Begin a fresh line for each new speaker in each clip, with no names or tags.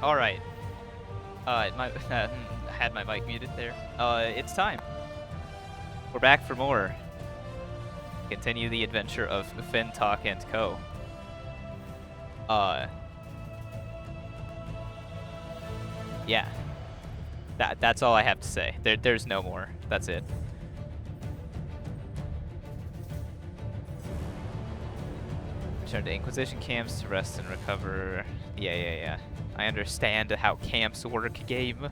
All right. Had my mic muted there. It's time. We're back for more. Continue the adventure of Fintalk and Co. Uh, yeah. That's all I have to say. There's no more. That's it. Return to Inquisition camps to rest and recover. Yeah. I understand how camps work, game.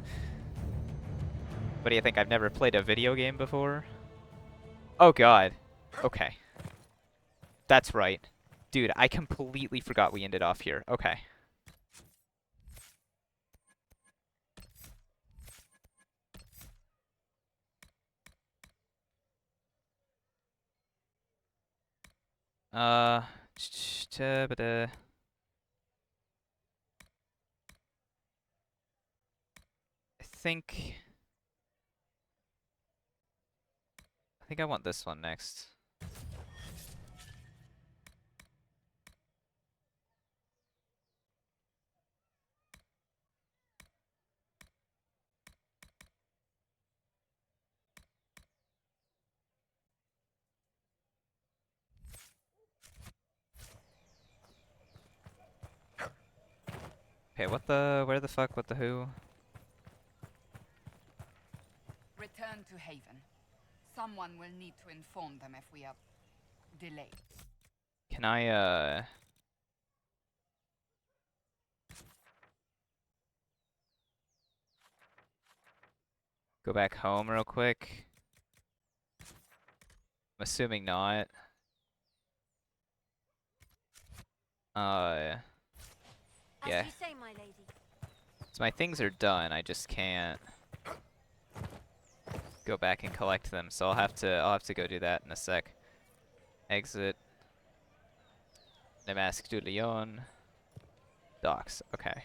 What do you think? I've never played a video game before? Oh god. Okay. That's right. Dude, I completely forgot we ended off here. Okay. Uh, I think I want this one next. Okay, where the fuck, what the who?
Return to Haven. Someone will need to inform them if we are delayed.
Can I, go back home real quick? I'm assuming not. Yeah.
As you say, my lady.
So my things are done, I just can't go back and collect them, so I'll have to go do that in a sec. Exit. Damasque du Lyon. Docks, okay.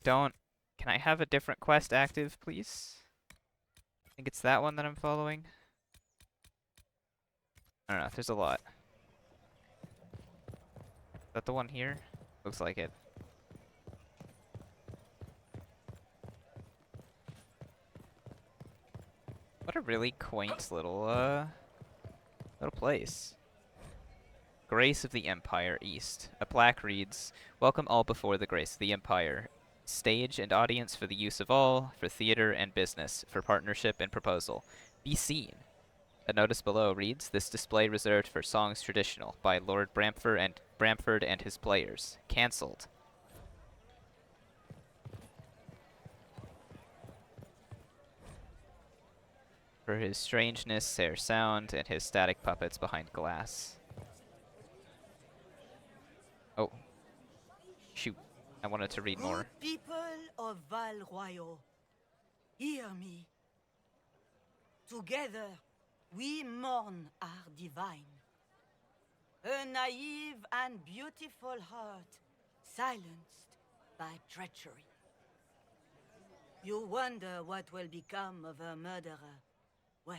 Can I have a different quest active, please? I think it's that one that I'm following. I don't know, there's a lot. Is that the one here? Looks like it. What a really quaint little place. Grace of the Empire East. A plaque reads, "Welcome all before the grace of the Empire. Stage and audience for the use of all, for theater and business, for partnership and proposal. Be seen." A notice below reads, "This display reserved for songs traditional by Lord Bramford and his players. Cancelled." For his strangeness, their sound, and his static puppets behind glass. Oh. Shoot. I wanted to read more.
Good people of Val Royal, hear me. Together, we mourn our divine. A naive and beautiful heart, silenced by treachery. You wonder what will become of a murderer. Well,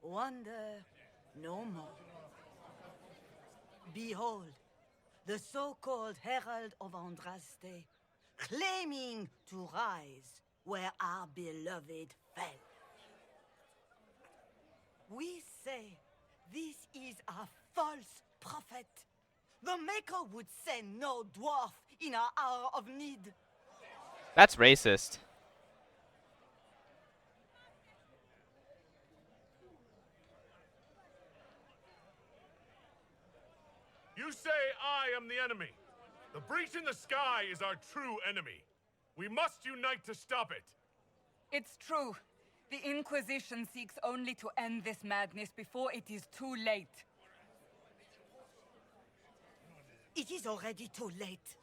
wonder no more. Behold, the so-called Herald of Andraste, claiming to rise where our beloved fell. We say this is a false prophet. The Maker would send no dwarf in our hour of need.
That's racist.
You say I am the enemy. The breach in the sky is our true enemy. We must unite to stop it.
It's true. The Inquisition seeks only to end this madness before it is too late.
It is already too late.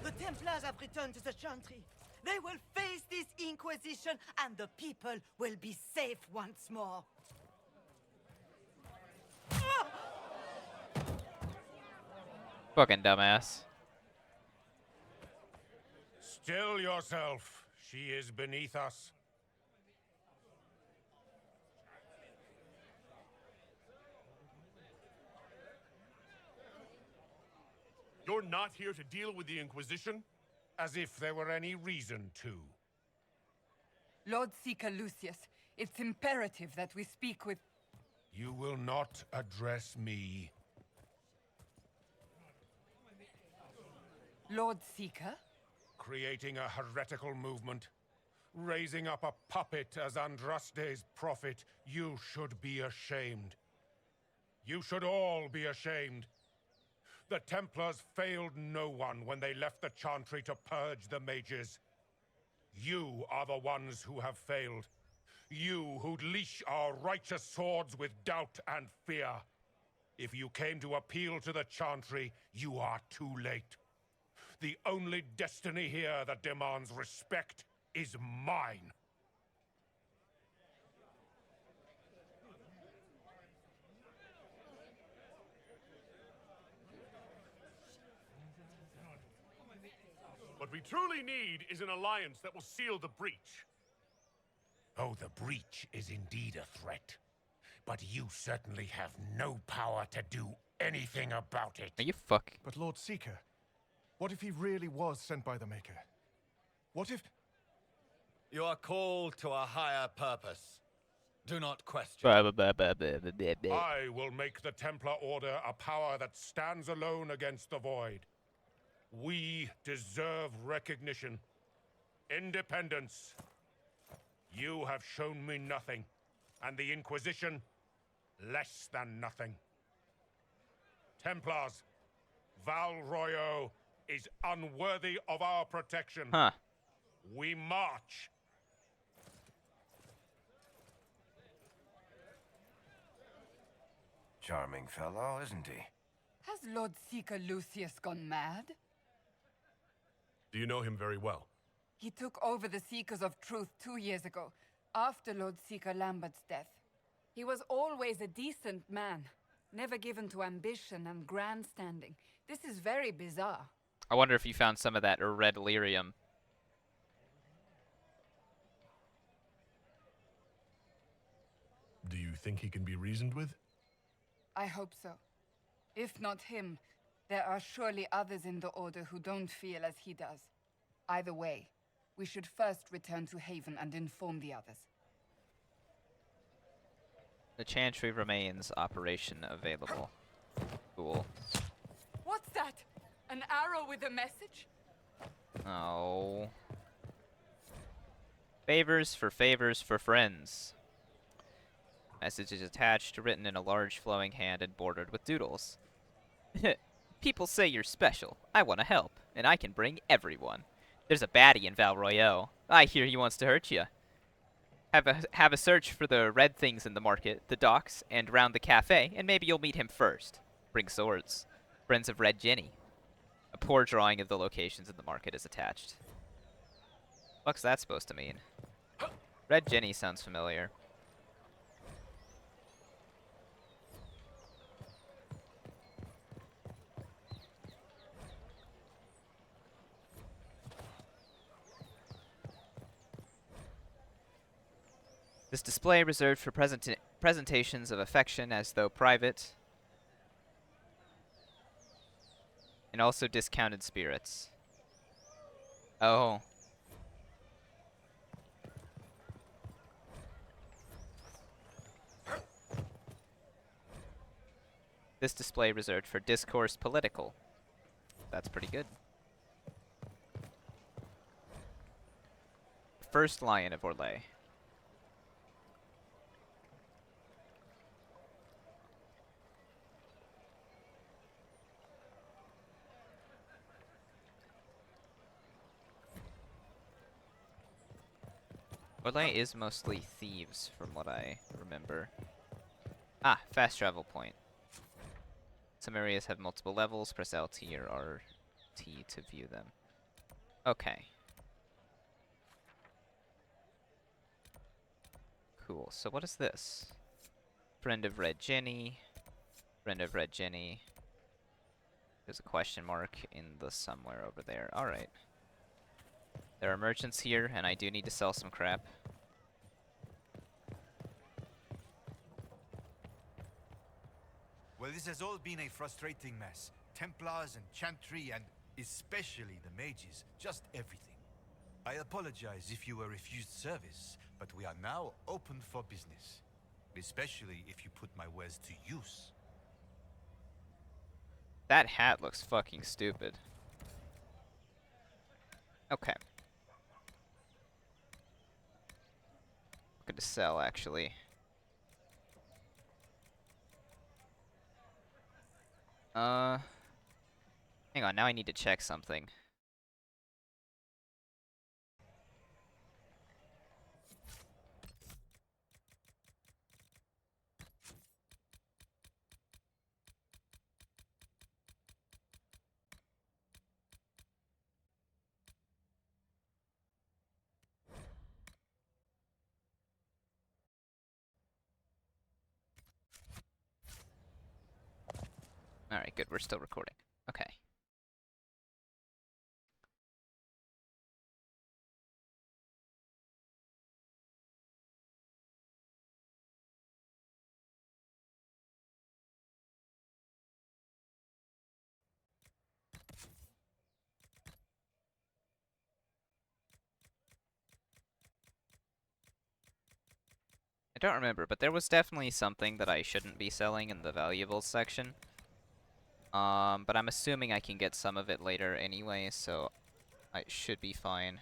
The Templars have returned to the Chantry. They will face this Inquisition, and the people will be safe once more.
Fucking dumbass.
Still yourself. She is beneath us. you're not here to deal with the Inquisition?
As if there were any reason to.
Lord Seeker Lucius, it's imperative that we speak with...
You will not address me.
Lord Seeker?
Creating a heretical movement. Raising up a puppet as Andraste's prophet. You should be ashamed. You should all be ashamed. The Templars failed no one when they left the Chantry to purge the mages. You are the ones who have failed. You who'd leash our righteous swords with doubt and fear. If you came to appeal to the Chantry, you are too late. The only destiny here that demands respect is mine.
What we truly need is an alliance that will seal the breach.
Oh, the breach is indeed a threat. But you certainly have no power to do anything about it.
Are you fuck?
But Lord Seeker, what if he really was sent by the Maker? What if...
You are called to a higher purpose. Do not question.
I will make the Templar Order a power that stands alone against the Void. We deserve recognition. Independence. You have shown me nothing, and the Inquisition, less than nothing. Templars, Val Royo is unworthy of our protection.
Huh.
We march.
Charming fellow, isn't he?
Has Lord Seeker Lucius gone mad?
Do you know him very well?
He took over the Seekers of Truth 2 years ago, after Lord Seeker Lambert's death. He was always a decent man, never given to ambition and grandstanding. This is very bizarre.
I wonder if you found some of that red lyrium.
Do you think he can be reasoned with?
I hope so. If not him, there are surely others in the Order who don't feel as he does. Either way, we should first return to Haven and inform the others.
The Chantry remains operation available. Cool.
What's that? An arrow with a message?
Oh. Favors for friends. Message is attached, written in a large flowing hand and bordered with doodles. People say you're special. I want to help, and I can bring everyone. There's a baddie in Val Royale. I hear he wants to hurt you. Have a search for the red things in the market, the docks, and round the cafe, and maybe you'll meet him first. Bring swords. Friends of Red Jenny. A poor drawing of the locations in the market is attached. What's that supposed to mean? Red Jenny sounds familiar. This display reserved for presentations of affection as though private, and also discounted spirits. Oh. This display reserved for discourse political. That's pretty good. First Lion of Orlais. Orlais is mostly thieves, from what I remember. Ah, fast travel point. Some areas have multiple levels. Press LT or RT to view them. Okay. Cool. So what is this? Friend of Red Jenny. Friend of Red Jenny. There's a question mark in the somewhere over there. Alright. There are merchants here, and I do need to sell some crap.
Well, this has all been a frustrating mess. Templars and Chantry and especially the mages. Just everything. I apologize if you were refused service, but we are now open for business. Especially if you put my wares to use.
That hat looks fucking stupid. Okay. Looking to sell, actually. Hang on, now I need to check something. Alright, good, we're still recording. Okay. I don't remember, but there was definitely something that I shouldn't be selling in the valuables section. But I'm assuming I can get some of it later anyway, so I should be fine.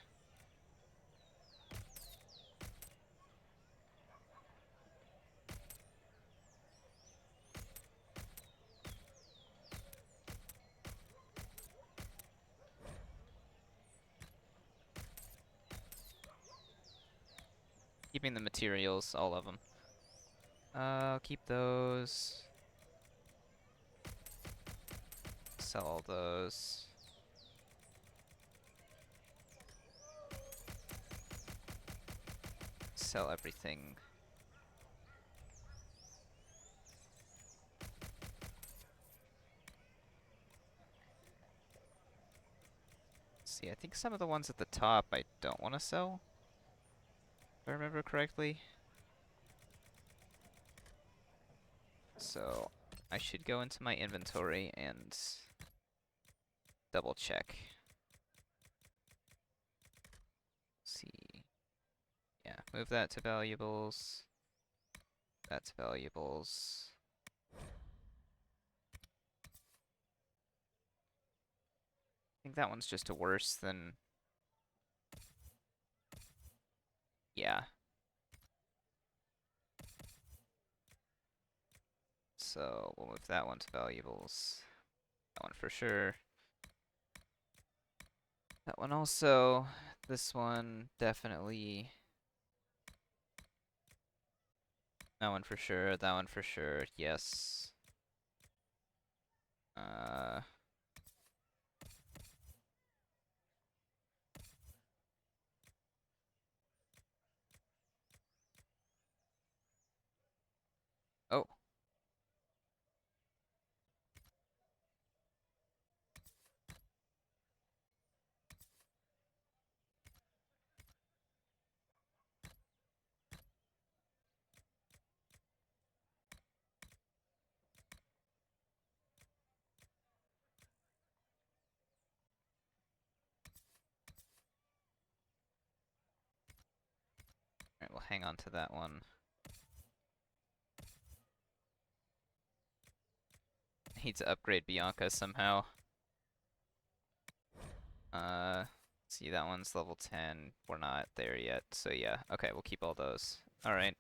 Keeping the materials, all of them. I'll keep those. Sell all those. Sell everything. Let's see, I think some of the ones at the top I don't want to sell. If I remember correctly. So I should go into my inventory and double check. See. Yeah, move that to valuables. That's valuables. I think that one's just a worse than... Yeah. So we'll move that one to valuables. That one for sure. That one also. This one definitely. That one for sure. That one for sure. Yes. Oh. Alright, we'll hang on to that one. I need to upgrade Bianca somehow. See, that one's level 10. We're not there yet, so yeah. Okay, we'll keep all those. Alright.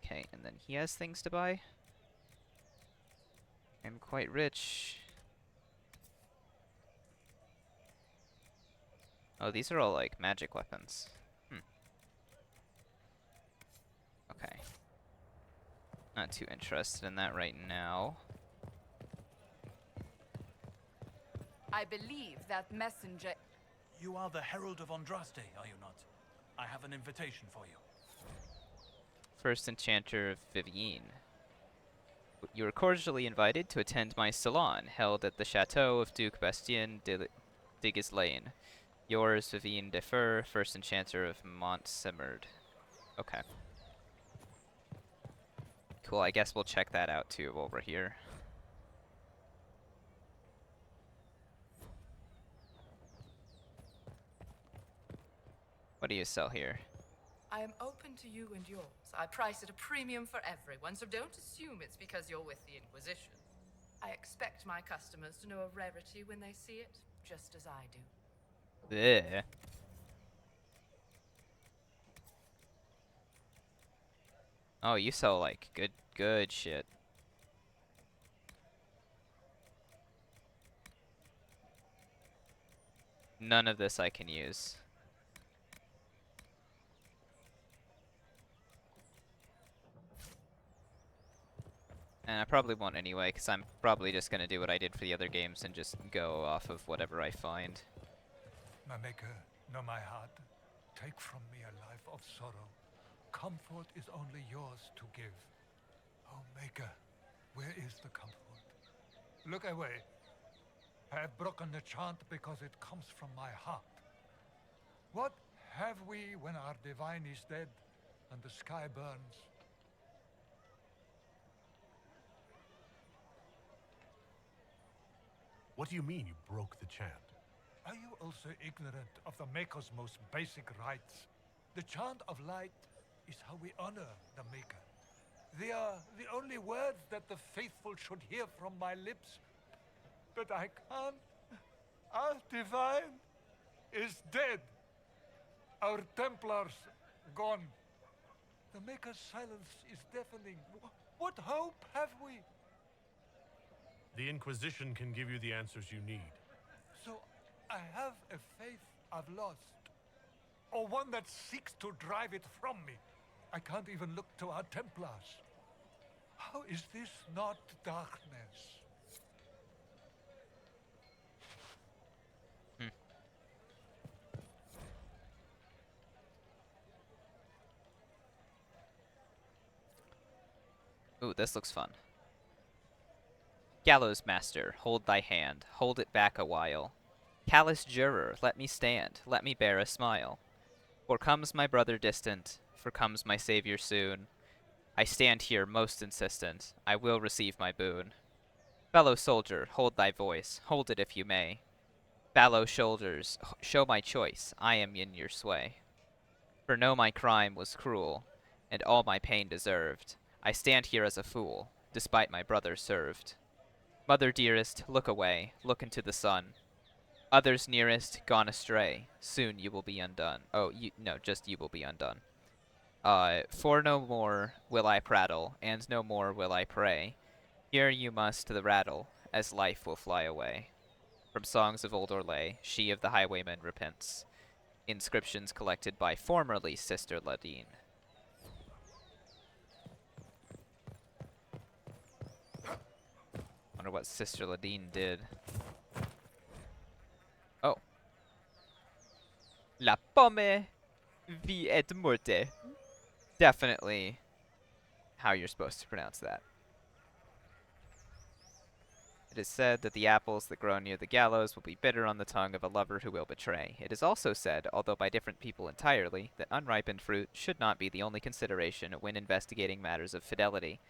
Okay, and then he has things to buy. I'm quite rich. Oh, these are all like magic weapons. Okay. Not too interested in that right now.
I believe that messenger...
You are the Herald of Andraste, are you not? I have an invitation for you.
First Enchanter of Vivienne. You are cordially invited to attend my salon, held at the chateau of Duke Bastien de Gislaine. Yours, Vivien de Fur, first enchanter of Montsemerd. Okay. Cool, I guess we'll check that out too while we're here. What do you sell here?
I am open to you and yours. I price at a premium for everyone, so don't assume it's because you're with the Inquisition. I expect my customers to know a rarity when they see it, just as I do.
Yeah. Oh, you sell like good shit. None of this I can use. And I probably won't anyway, because I'm probably just going to do what I did for the other games and just go off of whatever I find.
My maker, know my heart. Take from me a life of sorrow. Comfort is only yours to give. Oh, maker, where is the comfort? Look away. I have broken the chant because it comes from my heart. What have we when our divine is dead and the sky burns?
What do you mean you broke the chant?
Are you also ignorant of the Maker's most basic rites? The chant of light is how we honor the Maker. They are the only words that the faithful should hear from my lips. But I can't. Our divine is dead. Our Templars gone. The Maker's silence is deafening. What hope have we?
The Inquisition can give you the answers you need.
So I have a faith I've lost. Or one that seeks to drive it from me. I can't even look to our Templars. How is this not darkness?
Ooh, this looks fun. Gallows master, hold thy hand, hold it back a while. Callous juror, let me stand, let me bear a smile. For comes my brother distant, for comes my savior soon. I stand here most insistent, I will receive my boon. Fellow soldier, hold thy voice, hold it if you may. Fallow shoulders, show my choice, I am in your sway. For know my crime was cruel, and all my pain deserved. I stand here as a fool, despite my brother served. Mother dearest, look away, look into the sun. Others nearest, gone astray, soon you will be undone. Oh, just you will be undone. For no more will I prattle, and no more will I pray. Hear you must the rattle, as life will fly away. From songs of old Orlais, she of the highwayman repents. Inscriptions collected by formerly Sister Ladine. Wonder what Sister Ladine did. Oh. La pomme vi et morte. Definitely how you're supposed to pronounce that. It is said that the apples that grow near the gallows will be bitter on the tongue of a lover who will betray. It is also said, although by different people entirely, that unripened fruit should not be the only consideration when investigating matters of fidelity.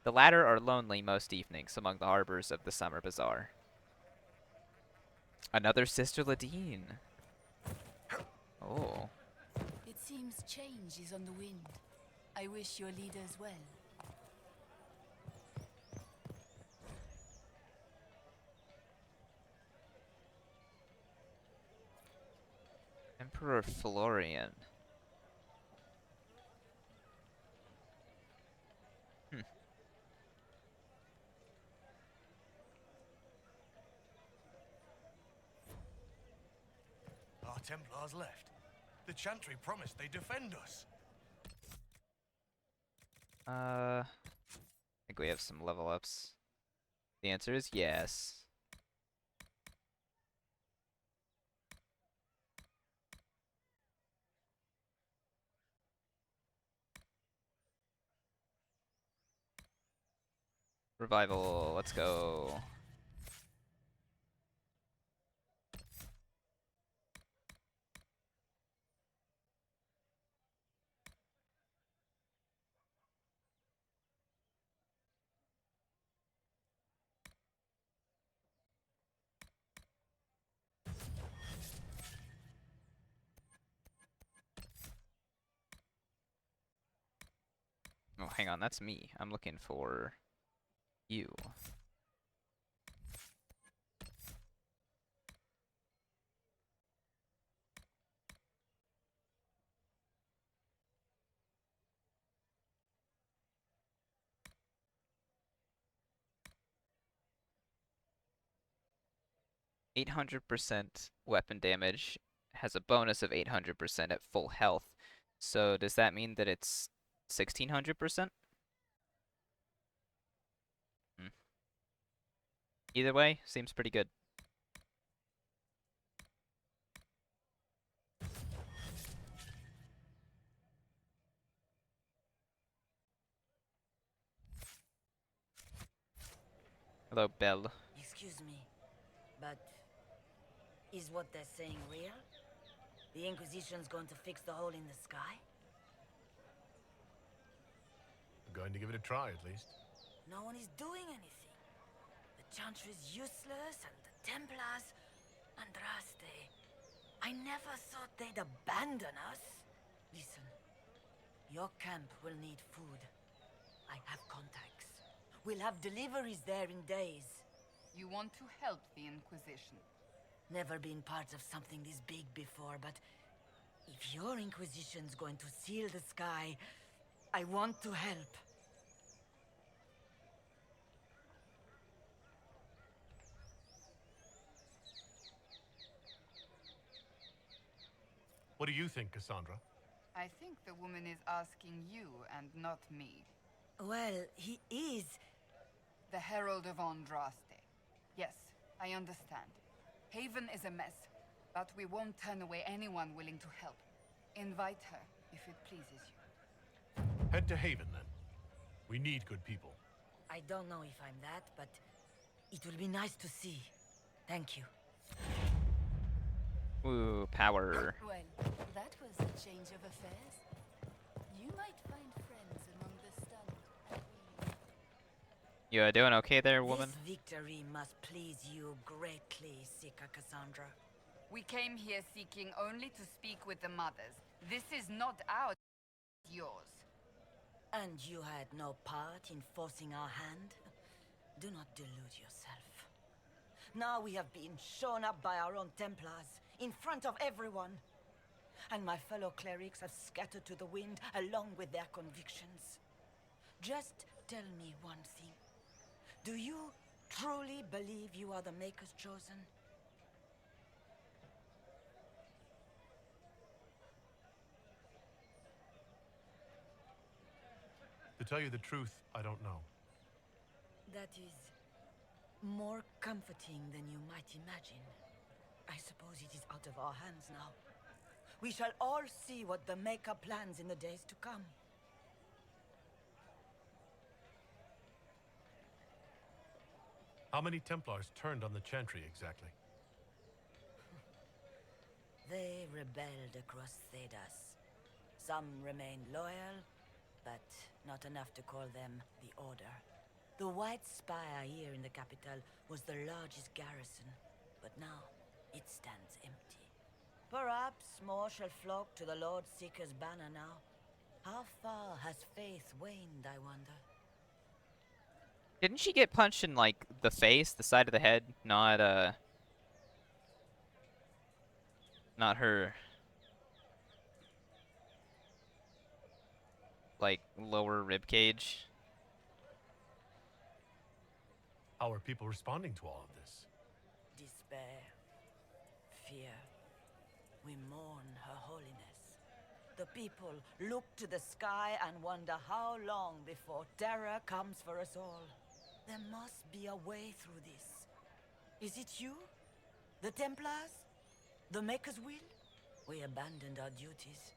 The latter are lonely most evenings among the harbors of the summer bazaar. Another Sister Ladine. Oh.
It seems change is on the wind. I wish your leaders well.
Emperor Florian.
Our Templars left. The Chantry promised they'd defend us.
I think we have some level ups. The answer is yes. Revival, let's go. Oh, hang on, that's me. I'm looking for you. %800 weapon damage, has a bonus of 800% at full health. So does that mean that it's 1600%? Either way, seems pretty good. Hello, Belle.
Excuse me, but is what they're saying real? The Inquisition's going to fix the hole in the sky?
I'm going to give it a try, at least.
No one is doing anything. The Chantry is useless, and the Templars... Andraste. I never thought they'd abandon us. Listen, your camp will need food. I have contacts. We'll have deliveries there in days.
You want to help the Inquisition?
Never been part of something this big before, but if your Inquisition's going to seal the sky, I want to help.
What do you think, Cassandra?
I think the woman is asking you and not me.
Well, he is...
The Herald of Andraste. Yes, I understand. Haven is a mess, but we won't turn away anyone willing to help. Invite her, if it pleases you.
Head to Haven, then. We need good people.
I don't know if I'm that, but it will be nice to see. Thank you.
Ooh, power.
Well, that was a change of affairs. You might find friends among the stunned.
You doing okay there, woman?
This victory must please you greatly, Sika Cassandra.
We came here seeking only to speak with the mothers. This is not ours, yours.
And you had no part in forcing our hand? Do not delude yourself. Now we have been shown up by our own Templars, in front of everyone. And my fellow clerics have scattered to the wind along with their convictions. Just tell me one thing. Do you truly believe you are the Maker's chosen?
To tell you the truth, I don't know.
That is more comforting than you might imagine. I suppose it is out of our hands now. We shall all see what the Maker plans in the days to come.
How many Templars turned on the Chantry exactly?
They rebelled across Thedas. Some remained loyal, but not enough to call them the Order. The White Spire here in the capital was the largest garrison, but now it stands empty. Perhaps more shall flock to the Lord Seeker's banner now. How far has faith waned, I wonder?
Didn't she get punched in, like, the face, the side of the head? Not her, like, lower rib cage?
How are people responding to all of this?
Despair. Fear. We mourn Her Holiness. The people look to the sky and wonder how long before terror comes for us all. There must be a way through this. Is it you? The Templars? The Maker's will? We abandoned our duties.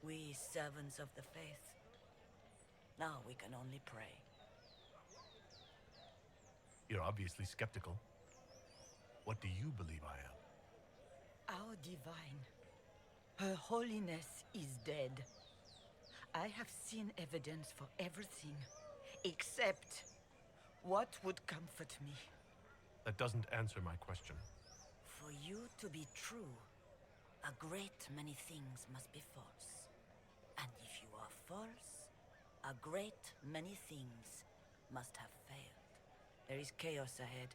We servants of the faith. Now we can only pray.
You're obviously skeptical. What do you believe I am?
Our divine. Her holiness is dead. I have seen evidence for everything, except what would comfort me.
That doesn't answer my question.
For you to be true, a great many things must be false. And if you are false, a great many things must have failed. There is chaos ahead,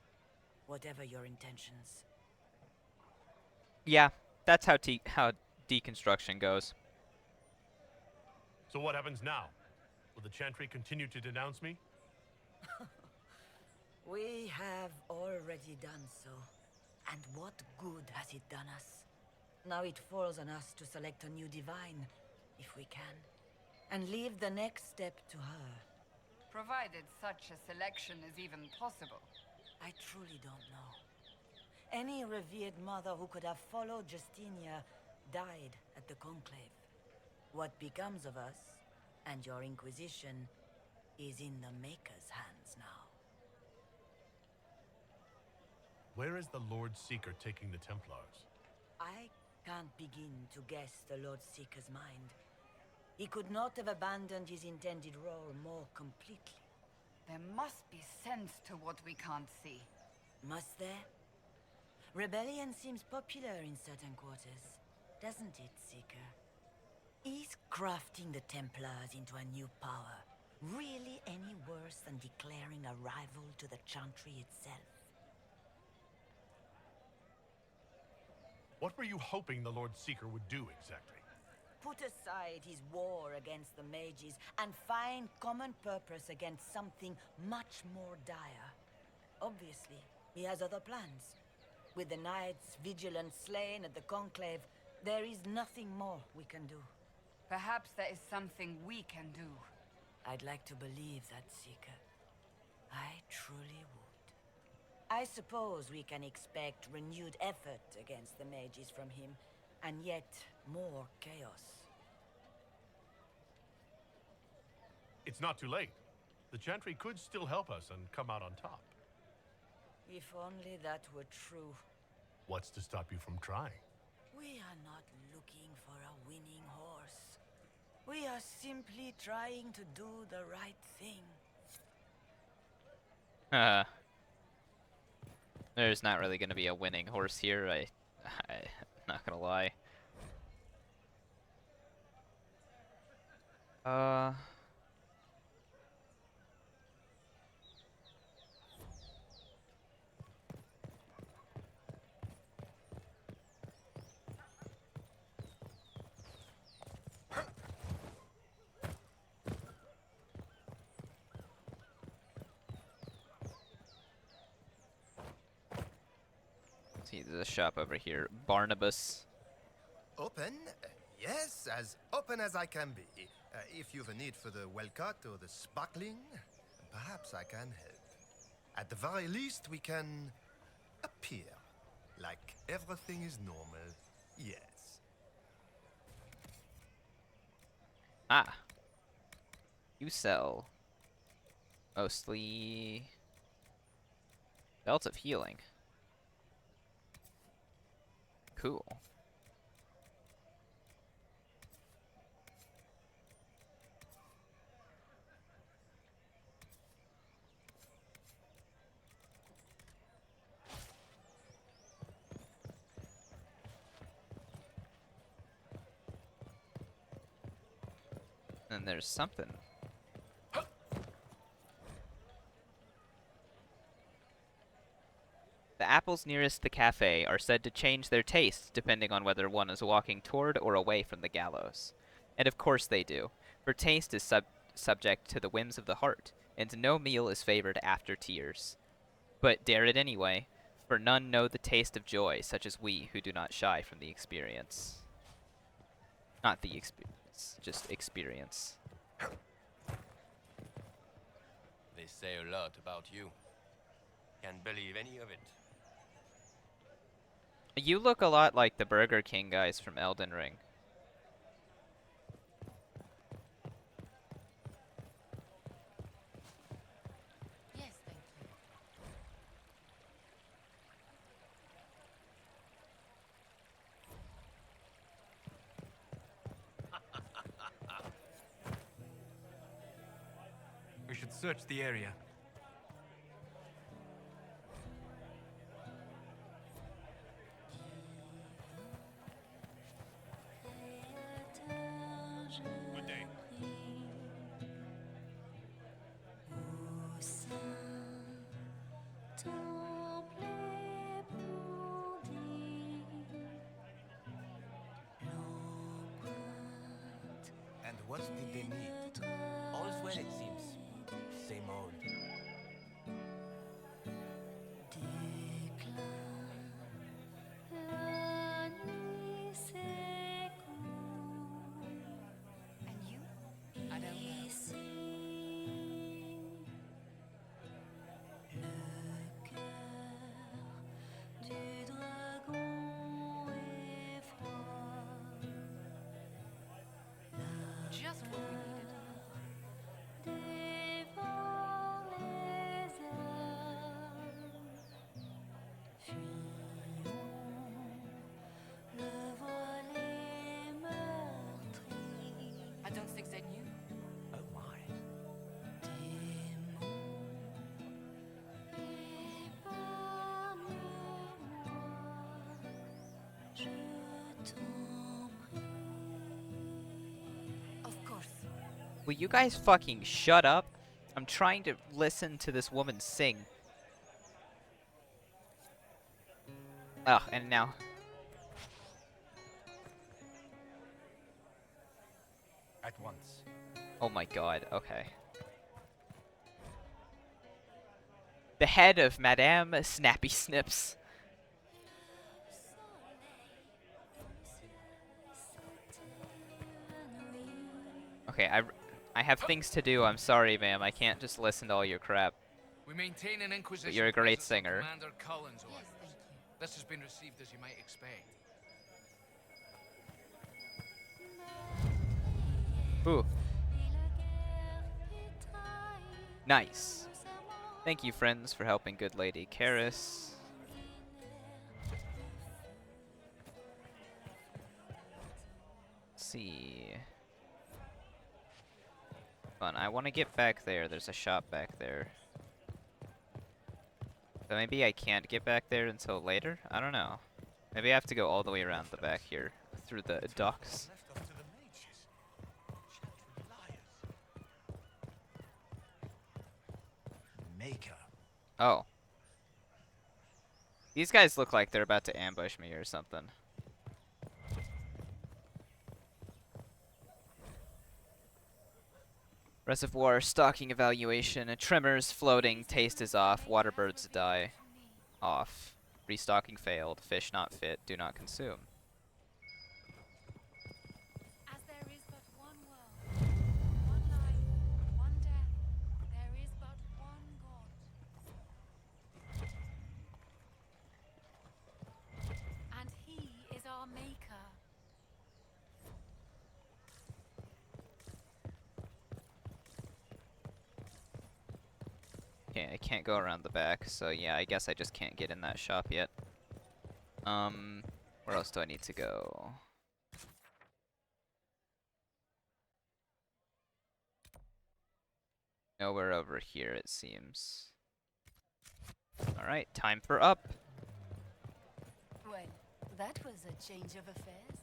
whatever your intentions.
Yeah, that's how deconstruction goes.
So what happens now? Will the Chantry continue to denounce me?
We have already done so. And what good has it done us? Now it falls on us to select a new divine, if we can, and leave the next step to her.
Provided such a selection is even possible.
I truly don't know. Any revered mother who could have followed Justinia died at the Conclave. What becomes of us, and your Inquisition, is in the Maker's hands now.
Where is the Lord Seeker taking the Templars?
I can't begin to guess the Lord Seeker's mind. He could not have abandoned his intended role more completely.
There must be sense to what we can't see.
Must there? Rebellion seems popular in certain quarters, doesn't it, Seeker? Is crafting the Templars into a new power really any worse than declaring a rival to the Chantry itself?
What were you hoping the Lord Seeker would do exactly?
Put aside his war against the mages and find common purpose against something much more dire. Obviously, he has other plans. With the knights vigilant slain at the Conclave, there is nothing more we can do.
Perhaps there is something we can do.
I'd like to believe that, Seeker. I truly would. I suppose we can expect renewed effort against the mages from him, and yet more chaos.
It's not too late. The Chantry could still help us and come out on top.
If only that were true.
What's to stop you from trying?
We are not looking for a winning horse. We are simply trying to do the right thing.
There's not really going to be a winning horse here. I'm not going to lie. See, there's a shop over here. Barnabas.
Open? Yes, as open as I can be. If you've a need for the well-cut or the sparkling, perhaps I can help. At the very least, we can appear like everything is normal. Yes.
Ah. You sell mostly belts of healing. Cool. And there's something. The apples nearest the cafe are said to change their taste depending on whether one is walking toward or away from the gallows. And of course they do, for taste is subject to the whims of the heart, and no meal is favored after tears. But dare it anyway, for none know the taste of joy such as we who do not shy from the experience. Not the experience, just experience.
They say a lot about you. Can't believe any of it.
You look a lot like the Burger King guys from Elden Ring.
Yes, thank you.
should search the area.
Good day.
And what did they need?
All's well, it seems. Same old.
And you? I don't know.
Just what we needed. I don't think they knew.
Oh my.
Of course.
Will you guys fucking shut up? I'm trying to listen to this woman sing. Oh, and now.
At once.
Oh my god, okay. The head of Madame Snappy Snips. Okay, I have things to do. I'm sorry, ma'am. I can't just listen to all your crap.
We maintain an Inquisition.
But you're a great
presence on
singer.
Commander Cullen's orders. This has been received as you might expect.
Ooh. Nice. Thank you, friends, for helping good lady Karis. Let's see. Fun. I want to get back there. There's a shop back there. So maybe I can't get back there until later? I don't know. Maybe I have to go all the way around the back here through the docks.
Maker.
Oh. These guys look like they're about to ambush me or something. Reservoir, stocking evaluation, tremors, floating, taste is off, water birds die. Off. Restocking failed, fish not fit, do not consume.
As there is but one world, one life, one death, there is but one God. And he is our maker.
Okay, I can't go around the back, so yeah, I guess I just can't get in that shop yet. Where else do I need to go? Nowhere over here, it seems. Alright, time for up.
Well, that was a change of affairs.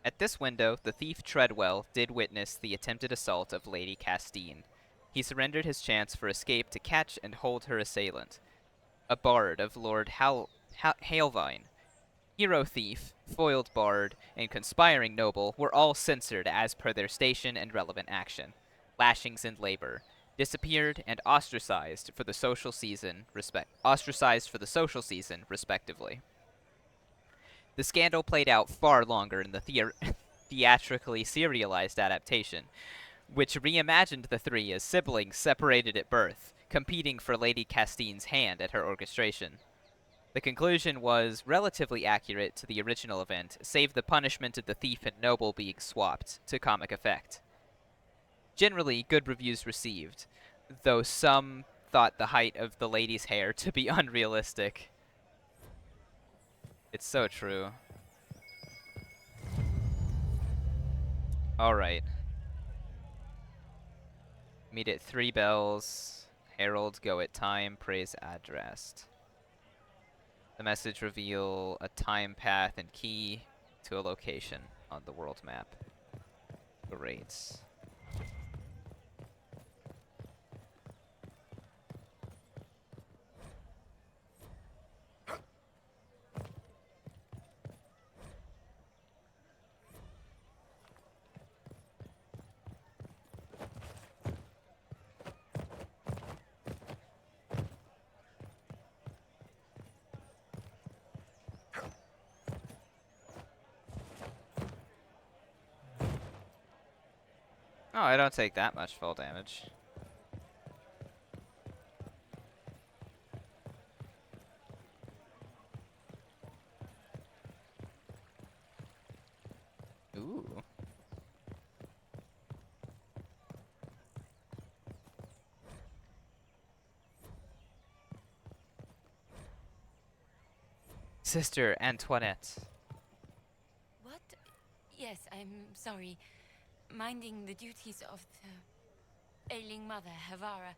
At this window, the thief Treadwell did witness the attempted assault of Lady Castine. He surrendered his chance for escape to catch and hold her assailant, a bard of Lord Hailvine. Hero thief, foiled bard, and conspiring noble were all censored as per their station and relevant action. Lashings and labor. Disappeared and ostracized for the social season, respectively. The scandal played out far longer in the theatrically serialized adaptation, which reimagined the three as siblings separated at birth, competing for Lady Castine's hand at her orchestration. The conclusion was relatively accurate to the original event, save the punishment of the thief and noble being swapped, to comic effect. Generally, good reviews received, though some thought the height of the lady's hair to be unrealistic. It's so true. Alright. Meet at 3 bells. Herald, go at time, praise addressed. The message reveal a time path and key to a location on the world map. Great. Oh, I don't take that much fall damage. Ooh. Sister Antoinette.
What? Yes, I'm sorry. Minding the duties of the ailing mother, Havara.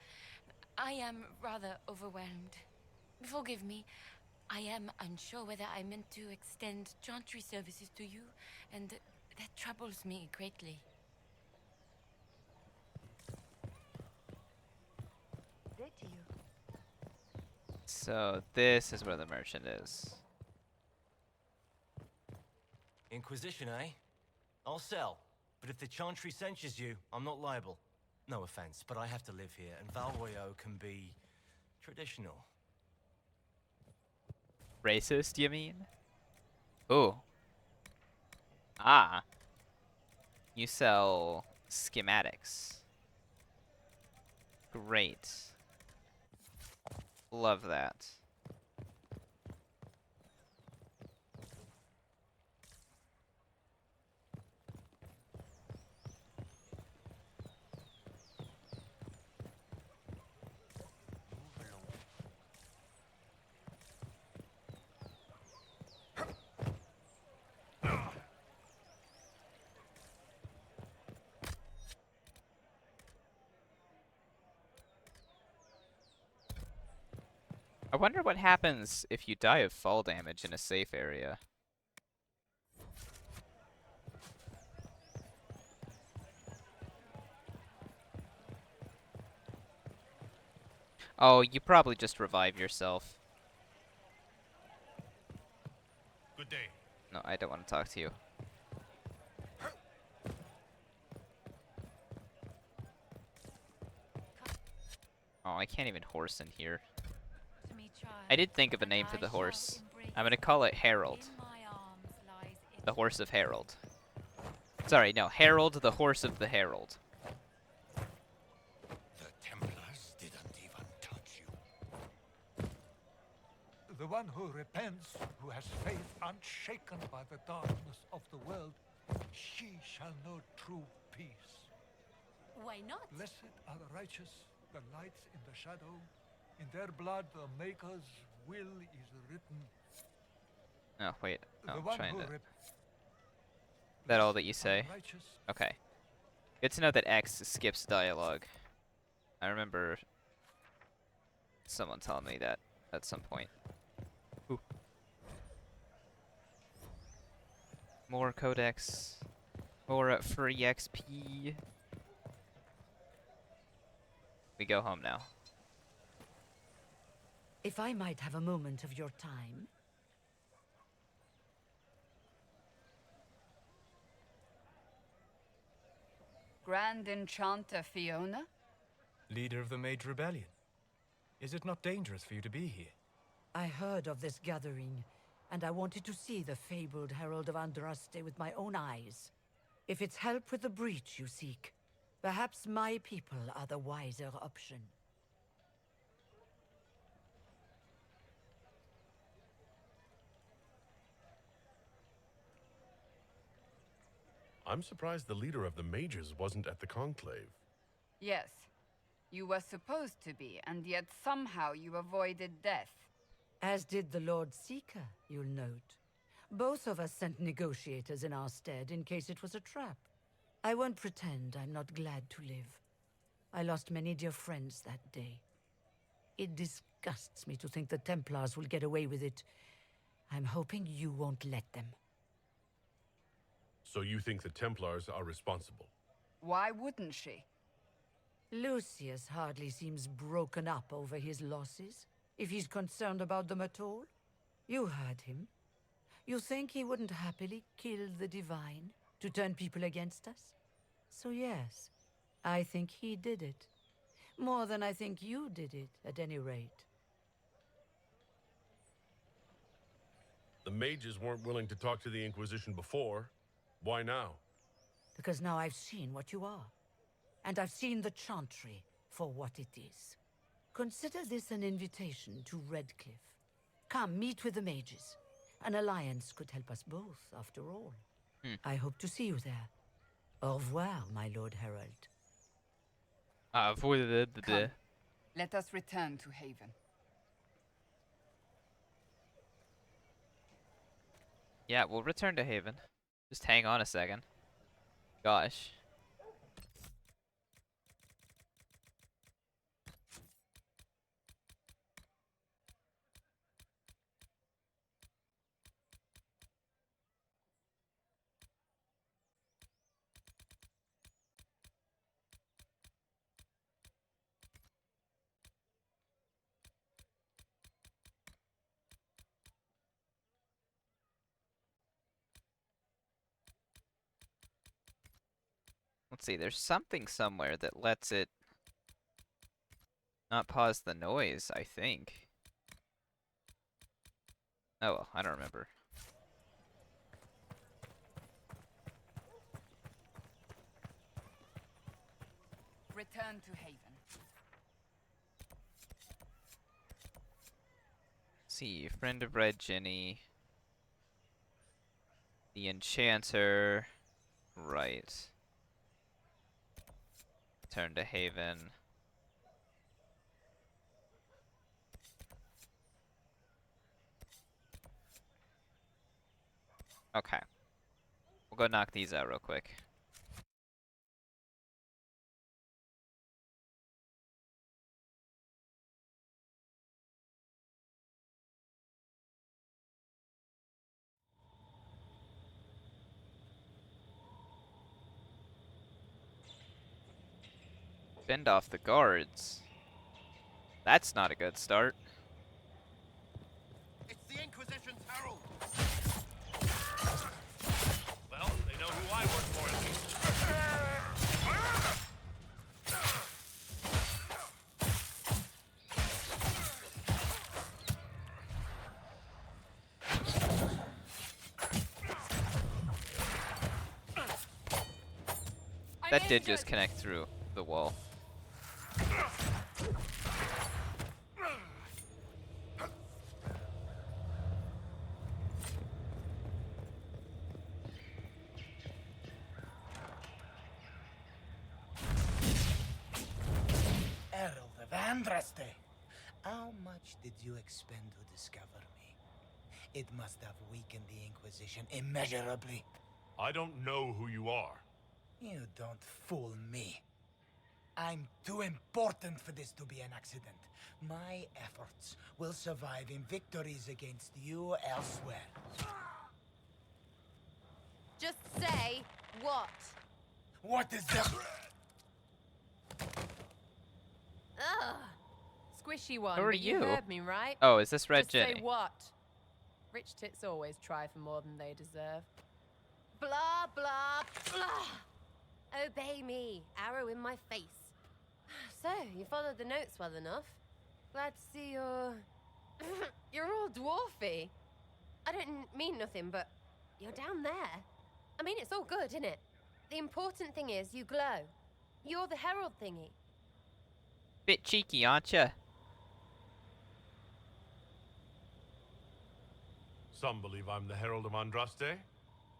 I am rather overwhelmed. Forgive me. I am unsure whether I meant to extend chantry services to you, and that troubles me greatly.
So this is where the merchant is.
Inquisition, eh? I'll sell. But if the Chantry censures you, I'm not liable. No offense, but I have to live here, and Val Royeaux can be traditional.
Racist, you mean? Ooh. Ah. You sell schematics. Great. Love that. I wonder what happens if you die of fall damage in a safe area. Oh, you probably just revive yourself.
Good day.
No, I don't want to talk to you. Oh, I can't even horse in here. I did think of a name for the horse. I'm gonna call it Harold. The horse of Harold. Sorry, no, Harold, the horse of the Herald.
The Templars didn't even touch you.
The one who repents, who has faith unshaken by the darkness of the world, she shall know true peace.
Why not?
Blessed are the righteous, the lights in the shadow. In their blood, the Maker's will is written.
Oh, wait. No,
The
I'm
one
trying
who
to... Is that all that you say?
righteous.
Okay. Good to know that X skips dialogue. I remember someone telling me that at some point. Ooh. More codex. More free XP. We go home now.
If I might have a moment of your time.
Grand Enchanter Fiona?
Leader of the Mage Rebellion. Is it not dangerous for you to be here?
I heard of this gathering, and I wanted to see the fabled Herald of Andraste with my own eyes. If it's help with the breach you seek, Perhaps my people are the wiser option.
I'm surprised the leader of the mages wasn't at the conclave.
Yes. You were supposed to be, and yet somehow you avoided death.
As did the Lord Seeker, you'll note. Both of us sent negotiators in our stead in case it was a trap. I won't pretend I'm not glad to live. I lost many dear friends that day. It disgusts me to think the Templars will get away with it. I'm hoping you won't let them.
So you think the Templars are responsible?
Why wouldn't she?
Lucius hardly seems broken up over his losses, if he's concerned about them at all. You heard him. You think he wouldn't happily kill the Divine to turn people against us? So yes, I think he did it. More than I think you did it, at any rate.
The mages weren't willing to talk to the Inquisition before. Why now?
Because now I've seen what you are. And I've seen the Chantry for what it is. Consider this an invitation to Redcliffe. Come, meet with the mages. An alliance could help us both, after all. I hope to see you there. Au revoir, my Lord Herald.
Come, let us return to Haven.
Yeah, we'll return to Haven. Just hang on a second. Gosh. Let's see, there's something somewhere that lets it not pause the noise, I think. Oh well, I don't remember.
Return to Haven.
Let's see, friend of Red Ginny. The Enchanter. Right. Turn to Haven. Okay. We'll go knock these out real quick. Fend off the guards. That's not a good start.
It's the Inquisition's herald.
Well, they know who I work for at least.
That did just connect through the wall.
Herald of Andraste, how much did you expend to discover me? It must have weakened the Inquisition immeasurably.
I don't know who you are.
You don't fool me. I'm too important for this to be an accident. My efforts will survive in victories against you elsewhere.
Just say what?
What is the...
Ugh. Squishy one.
Who are
but
you?
You heard me, right?
Oh, is this Red
Just
Jenny?
say what? Rich tits always try for more than they deserve. Blah, blah, blah. Obey me. Arrow in my face. So, you followed the notes well enough. Glad to see you're... you're all dwarfy. I don't mean nothing, but you're down there. I mean, it's all good, isn't it? The important thing is you glow. You're the herald thingy.
Bit cheeky, aren't ya?
Some believe I'm the Herald of Andraste.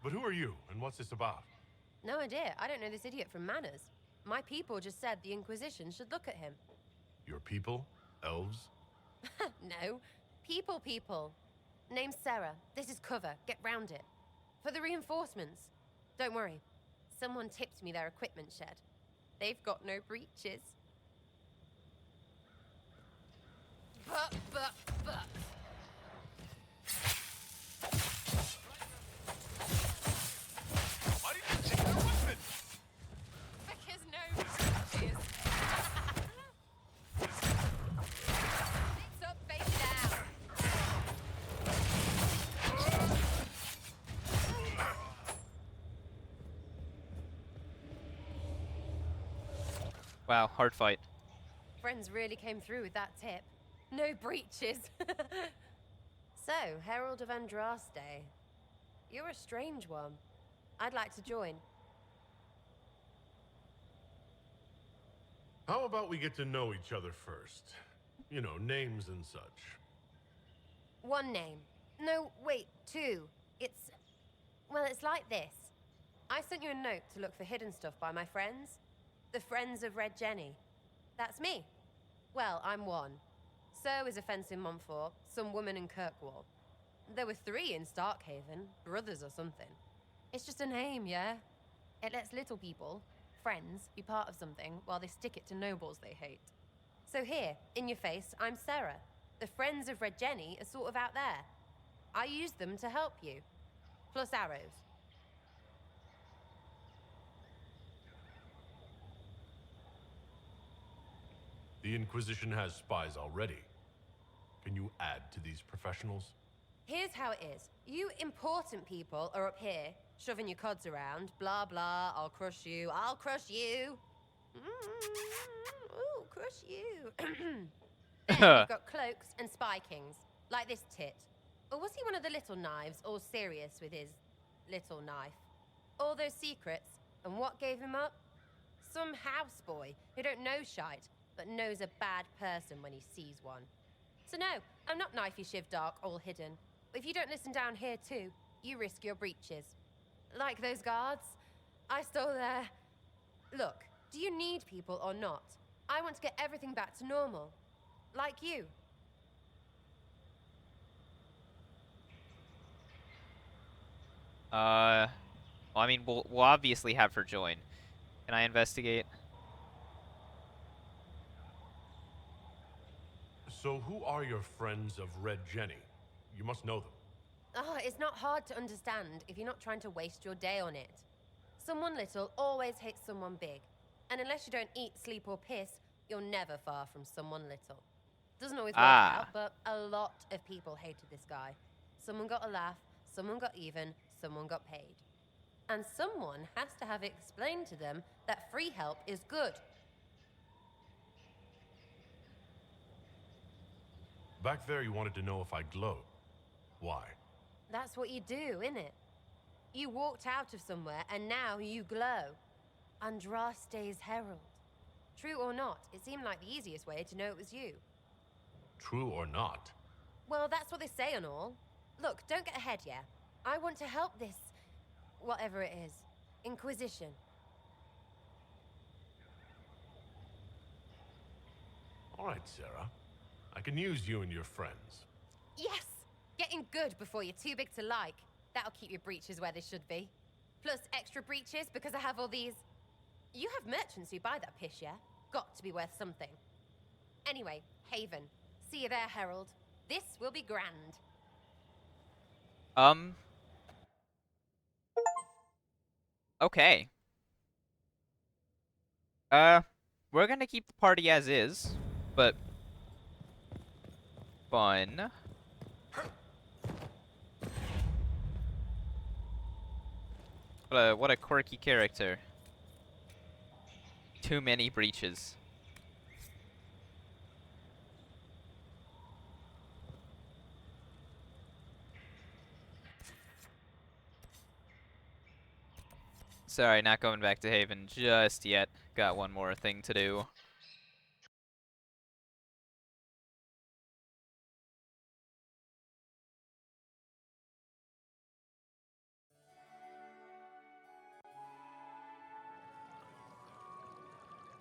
But who are you, and what's this about?
No idea. I don't know this idiot from Manners. My people just said the Inquisition should look at him.
Your people? Elves?
No. People. Name's Sarah. This is cover. Get round it. For the reinforcements. Don't worry. Someone tipped me their equipment shed. They've got no breaches. But.
Why did you take their weapon?
Because no breaches. It's up, face down.
Wow, hard fight.
Friends really came through with that tip. No breaches. So, Herald of Andraste. You're a strange one. I'd like to join.
How about we get to know each other first? You know, names and such.
One name. No, wait, two. Well, it's like this. I sent you a note to look for hidden stuff by my friends. The Friends of Red Jenny. That's me. Well, I'm one. So is a fence in Montfort, some woman in Kirkwall. There were 3 in Starkhaven, brothers or something. It's just a name, yeah? It lets little people, friends, be part of something while they stick it to nobles they hate. So here, in your face, I'm Sarah. The Friends of Red Jenny are sort of out there. I use them to help you. Plus arrows.
The Inquisition has spies already. Can you add to these professionals?
Here's how it is. You important people are up here, shoving your cods around. Blah, blah, I'll crush you. Ooh, crush you. Then you've got cloaks and spy kings, like this tit. Or was he one of the little knives, all serious with his little knife? All those secrets, and what gave him up? Some houseboy who don't know shite, but knows a bad person when he sees one. So no, I'm not knifey shiv dark, all hidden. But if you don't listen down here too, you risk your breeches. Like those guards, I stole their... Look, do you need people or not? I want to get everything back to normal. Like you.
Well, I mean, we'll obviously have her join. Can I investigate?
So who are your Friends of Red Jenny? You must know them.
Oh, it's not hard to understand if you're not trying to waste your day on it. Someone little always hates someone big. And unless you don't eat, sleep, or piss, you're never far from someone little. Doesn't always work out, but a lot of people hated this guy. Someone got a laugh, someone got even, someone got paid. And someone has to have explained to them that free help is good.
Back there you wanted to know if I glow. Why?
That's what you do, innit? You walked out of somewhere and now you glow. Andraste's herald. True or not, it seemed like the easiest way to know it was you.
True or not?
Well, that's what they say and all. Look, don't get ahead, yeah? I want to help this... whatever it is. Inquisition.
All right, Sarah. I can use you and your friends.
Yes! Getting good before you're too big to like. That'll keep your breeches where they should be. Plus extra breeches because I have all these... You have merchants who buy that piss, yeah? Got to be worth something. Anyway, Haven. See you there, Herald. This will be grand.
Okay. We're gonna keep the party as is, but... fun. What a quirky character. Too many breaches. Sorry, not going back to Haven just yet. Got one more thing to do.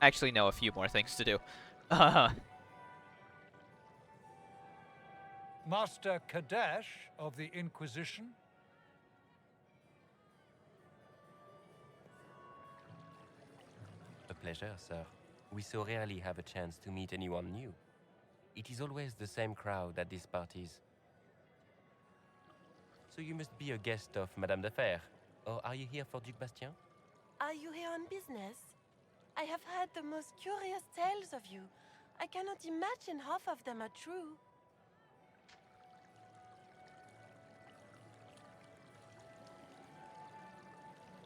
Actually, no, a few more things to do.
Master Kadesh of the Inquisition?
A pleasure, sir. We so rarely have a chance to meet anyone new. It is always the same crowd at these parties. So you must be a guest of Madame de Fer, or are you here for Duc Bastien?
Are you here on business? I have heard the most curious tales of you. I cannot imagine half of them are true.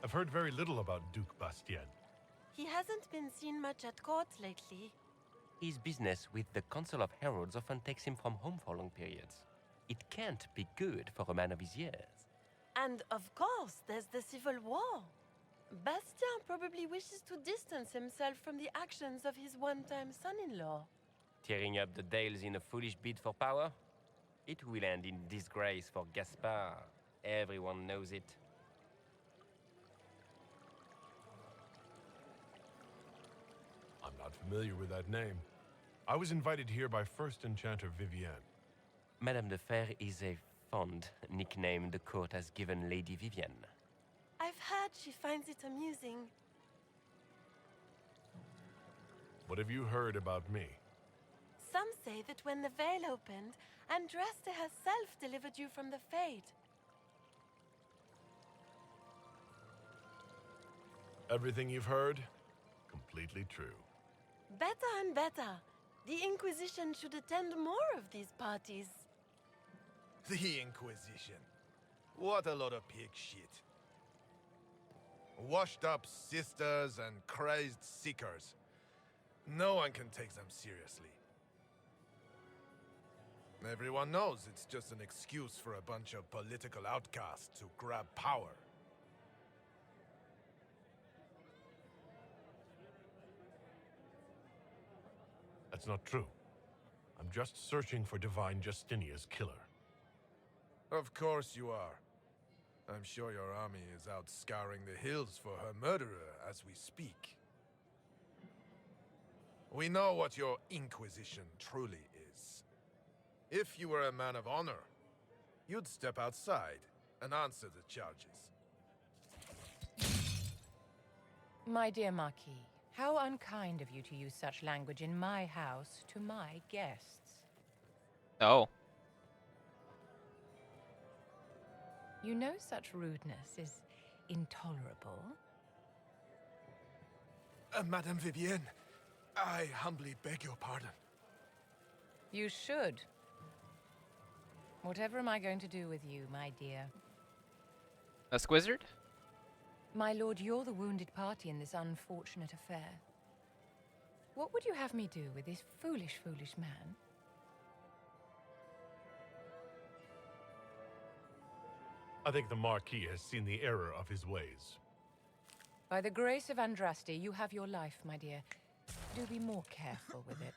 I've heard very little about Duc Bastien.
He hasn't been seen much at court lately.
His business with the Council of Heralds often takes him from home for long periods. It can't be good for a man of his years.
And of course, there's the civil war. Bastien probably wishes to distance himself from the actions of his one-time son-in-law.
Tearing up the Dales in a foolish bid for power? It will end in disgrace for Gaspard. Everyone knows it.
I'm not familiar with that name. I was invited here by First Enchanter Vivienne.
Madame de Fer is a fond nickname the court has given Lady Vivienne.
I've heard she finds it amusing.
What have you heard about me?
Some say that when the veil opened, Andraste herself delivered you from the Fade.
Everything you've heard? Completely true.
Better and better. The Inquisition should attend more of these parties.
The Inquisition. What a lot of pig shit. Washed up sisters and crazed seekers. No one can take them seriously. Everyone knows it's just an excuse for a bunch of political outcasts to grab power.
That's not true. I'm just searching for Divine Justinia's killer.
Of course you are. I'm sure your army is out scouring the hills for her murderer as we speak. We know what your Inquisition truly is. If you were a man of honor, you'd step outside and answer the charges.
My dear Marquis, how unkind of you to use such language in my house to my guests.
Oh.
You know such rudeness is intolerable.
Madame Vivienne, I humbly beg your pardon.
You should. Whatever am I going to do with you, my dear?
A squizzard?
My lord, you're the wounded party in this unfortunate affair. What would you have me do with this foolish, foolish man?
I think the Marquis has seen the error of his ways.
By the grace of Andraste, you have your life, my dear. Do be more careful with it.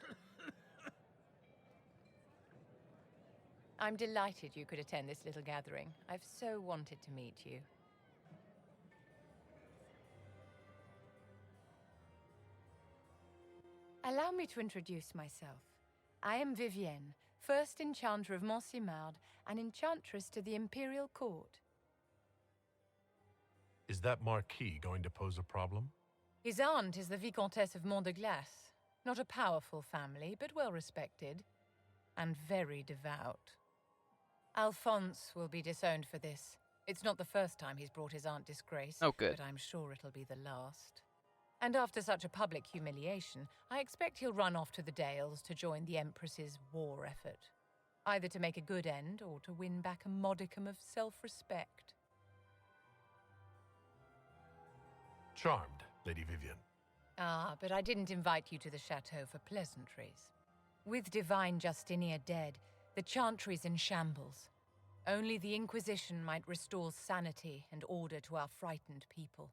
I'm delighted you could attend this little gathering. I've so wanted to meet you. Allow me to introduce myself. I am Vivienne, first Enchanter of Montsimard and Enchantress to the Imperial Court.
Is that Marquis going to pose a problem?
His aunt is the Vicomtesse of Mont de Glace. Not a powerful family, but well respected. And very devout. Alphonse will be disowned for this. It's not the first time he's brought his aunt disgrace.
Oh, good.
But I'm sure it'll be the last. And after such a public humiliation, I expect he'll run off to the Dales to join the Empress's war effort. Either to make a good end, or to win back a modicum of self-respect.
Charmed, Lady Vivienne.
Ah, but I didn't invite you to the chateau for pleasantries. With Divine Justinia dead, the Chantry's in shambles. Only the Inquisition might restore sanity and order to our frightened people.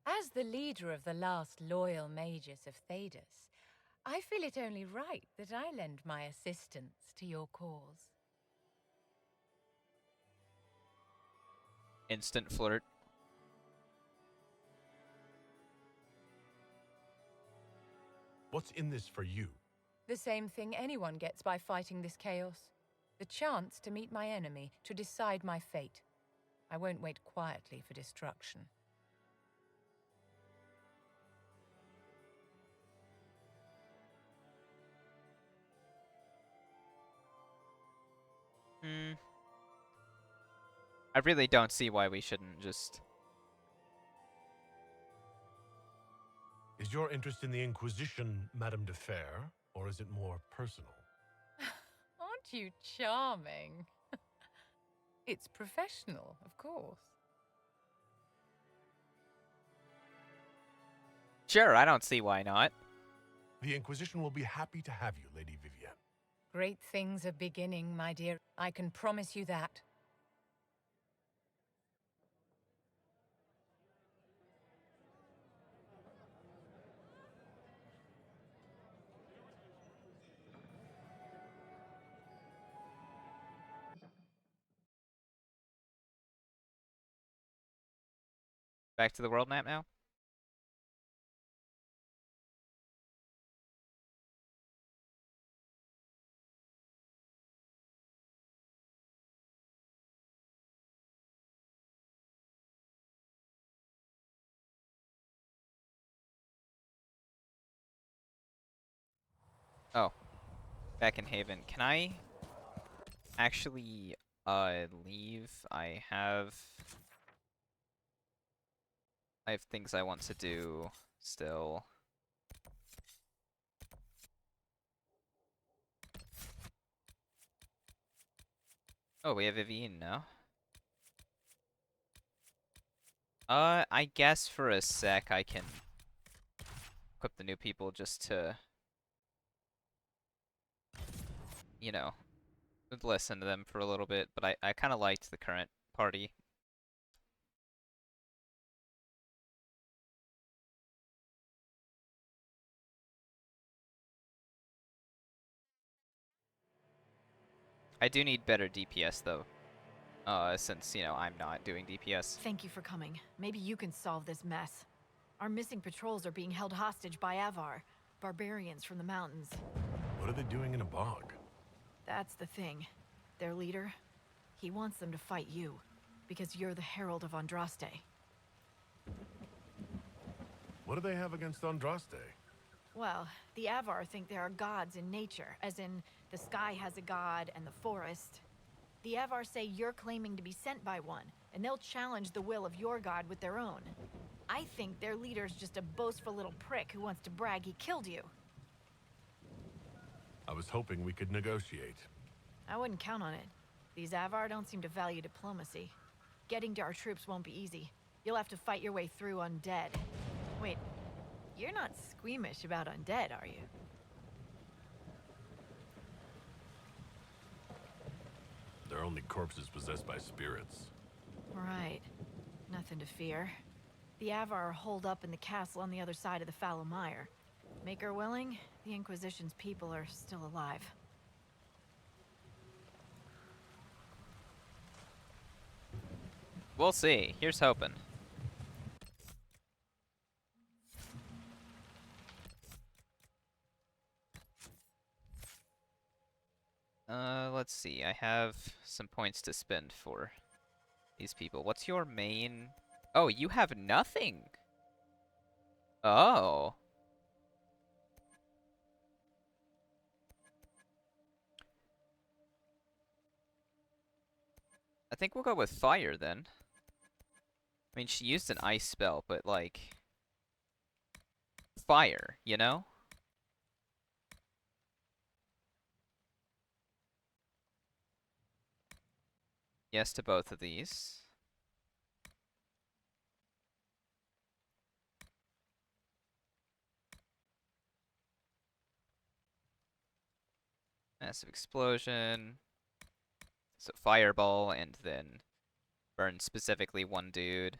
As the leader of the last loyal mages of Thedas, I feel it only right that I lend my assistance to your cause.
Instant flirt.
What's in this for you?
The same thing anyone gets by fighting this chaos. The chance to meet my enemy, to decide my fate. I won't wait quietly for destruction.
I really don't see why we shouldn't just...
Is your interest in the Inquisition, Madame de Fer, or is it more personal?
Aren't you charming? It's professional, of course.
Sure, I don't see why not.
The Inquisition will be happy to have you, Lady Vivienne.
Great things are beginning, my dear. I can promise you that.
Back to the world map now? Oh. Back in Haven. Can I actually leave? I have things I want to do still. Oh, we have Vivienne now. I guess for a sec I can equip the new people just to, you know, listen to them for a little bit, but I kind of liked the current party. I do need better DPS though, since, you know, I'm not doing DPS.
Thank you for coming. Maybe you can solve this mess. Our missing patrols are being held hostage by Avar, barbarians from the mountains.
What are they doing in a bog?
That's the thing. Their leader, he wants them to fight you, because you're the Herald of Andraste.
What do they have against Andraste?
Well, the Avar think there are gods in nature, as in the sky has a god and the forest. The Avar say you're claiming to be sent by one, and they'll challenge the will of your god with their own. I think their leader's just a boastful little prick who wants to brag he killed you.
I was hoping we could negotiate.
I wouldn't count on it. These Avar don't seem to value diplomacy. Getting to our troops won't be easy. You'll have to fight your way through undead. Wait, you're not squeamish about undead, are you?
They're only corpses possessed by spirits.
Right. Nothing to fear. The Avar are holed up in the castle on the other side of the fallow mire. Make her willing, the Inquisition's people are still alive.
We'll see. Here's hoping. Let's see. I have some points to spend for these people. What's your main... Oh, you have nothing! Oh. I think we'll go with fire then. I mean, she used an ice spell, but like... Fire, you know? Yes to both of these. Massive explosion. So fireball, and then burn specifically one dude.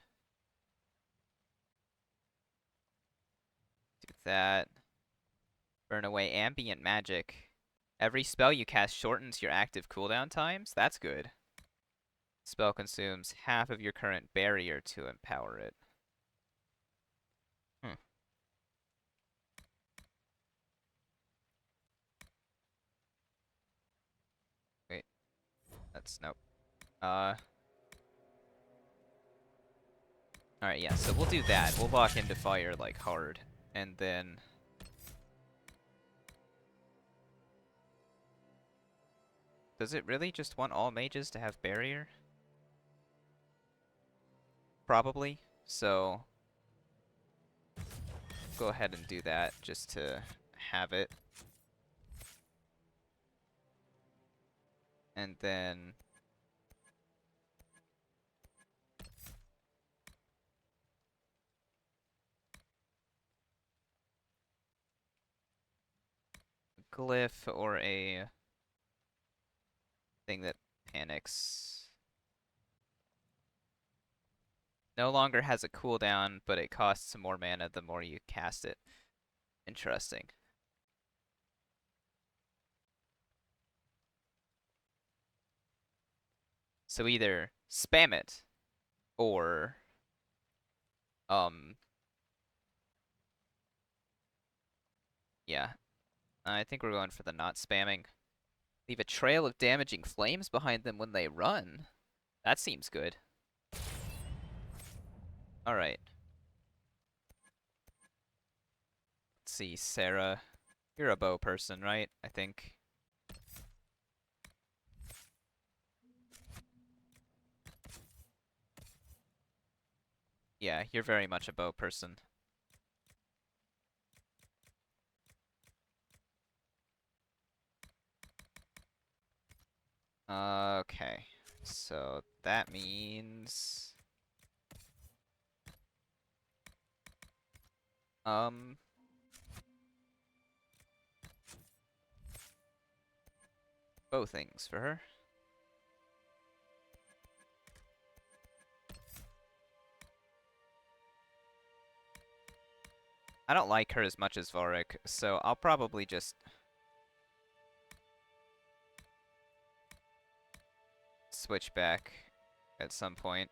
that. Burn away ambient magic. Every spell you cast shortens your active cooldown times? That's good. Spell consumes half of your current barrier to empower it. Wait. That's nope. Alright, yeah, so we'll do that. We'll lock into fire, like, hard. And then... Does it really just want all mages to have barrier? Probably. So... Go ahead and do that, just to have it. And then... Glyph or a thing that panics. No longer has a cooldown, but it costs some more mana the more you cast it. Interesting. So either spam it or yeah. I think we're going for the not spamming. Leave a trail of damaging flames behind them when they run. That seems good. Alright. Let's see, Sarah. You're a bow person, right? I think. Yeah, you're very much a bow person. Okay, so that means... bow things for her. I don't like her as much as Vorik, so I'll probably just... switch back at some point.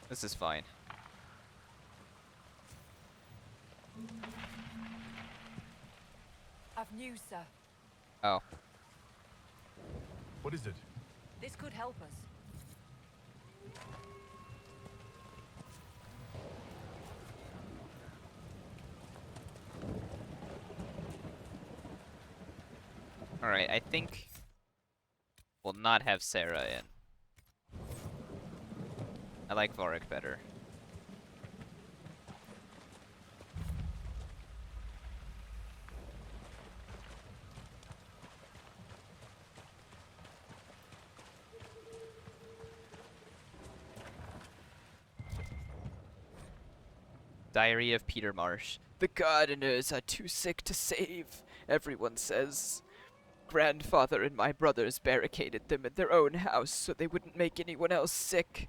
This is fine.
I've news, sir.
Oh.
What is it?
This could help us.
Alright, I think we'll not have Sarah in. I like Vorik better. Diary of Peter Marsh. The gardeners are too sick to save, everyone says. Grandfather and my brothers barricaded them in their own house so they wouldn't make anyone else sick.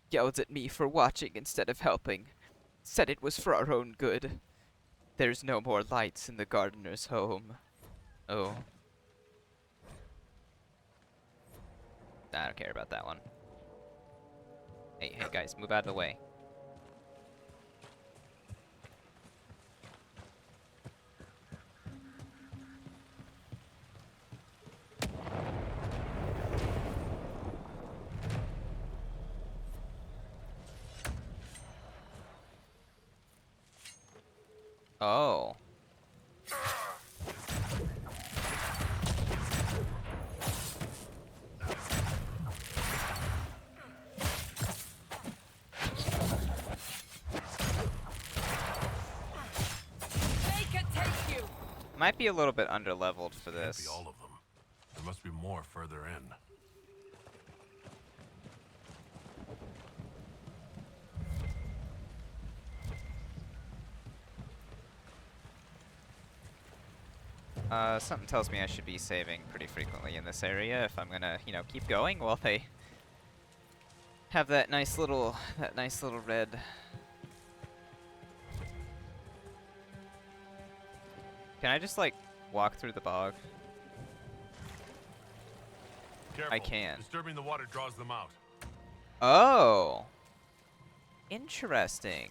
Yelled at me for watching instead of helping. Said it was for our own good. There's no more lights in the gardener's home. Oh. I don't care about that one. Hey, guys, move out of the way. Oh. Might be a little bit underleveled for this.
Can't be all of them. There must be more further in.
Something tells me I should be saving pretty frequently in this area if I'm gonna, you know, keep going while they have that nice little red. Can I just like walk through the bog?
Careful.
I can.
Disturbing the water draws them out.
Oh. Interesting.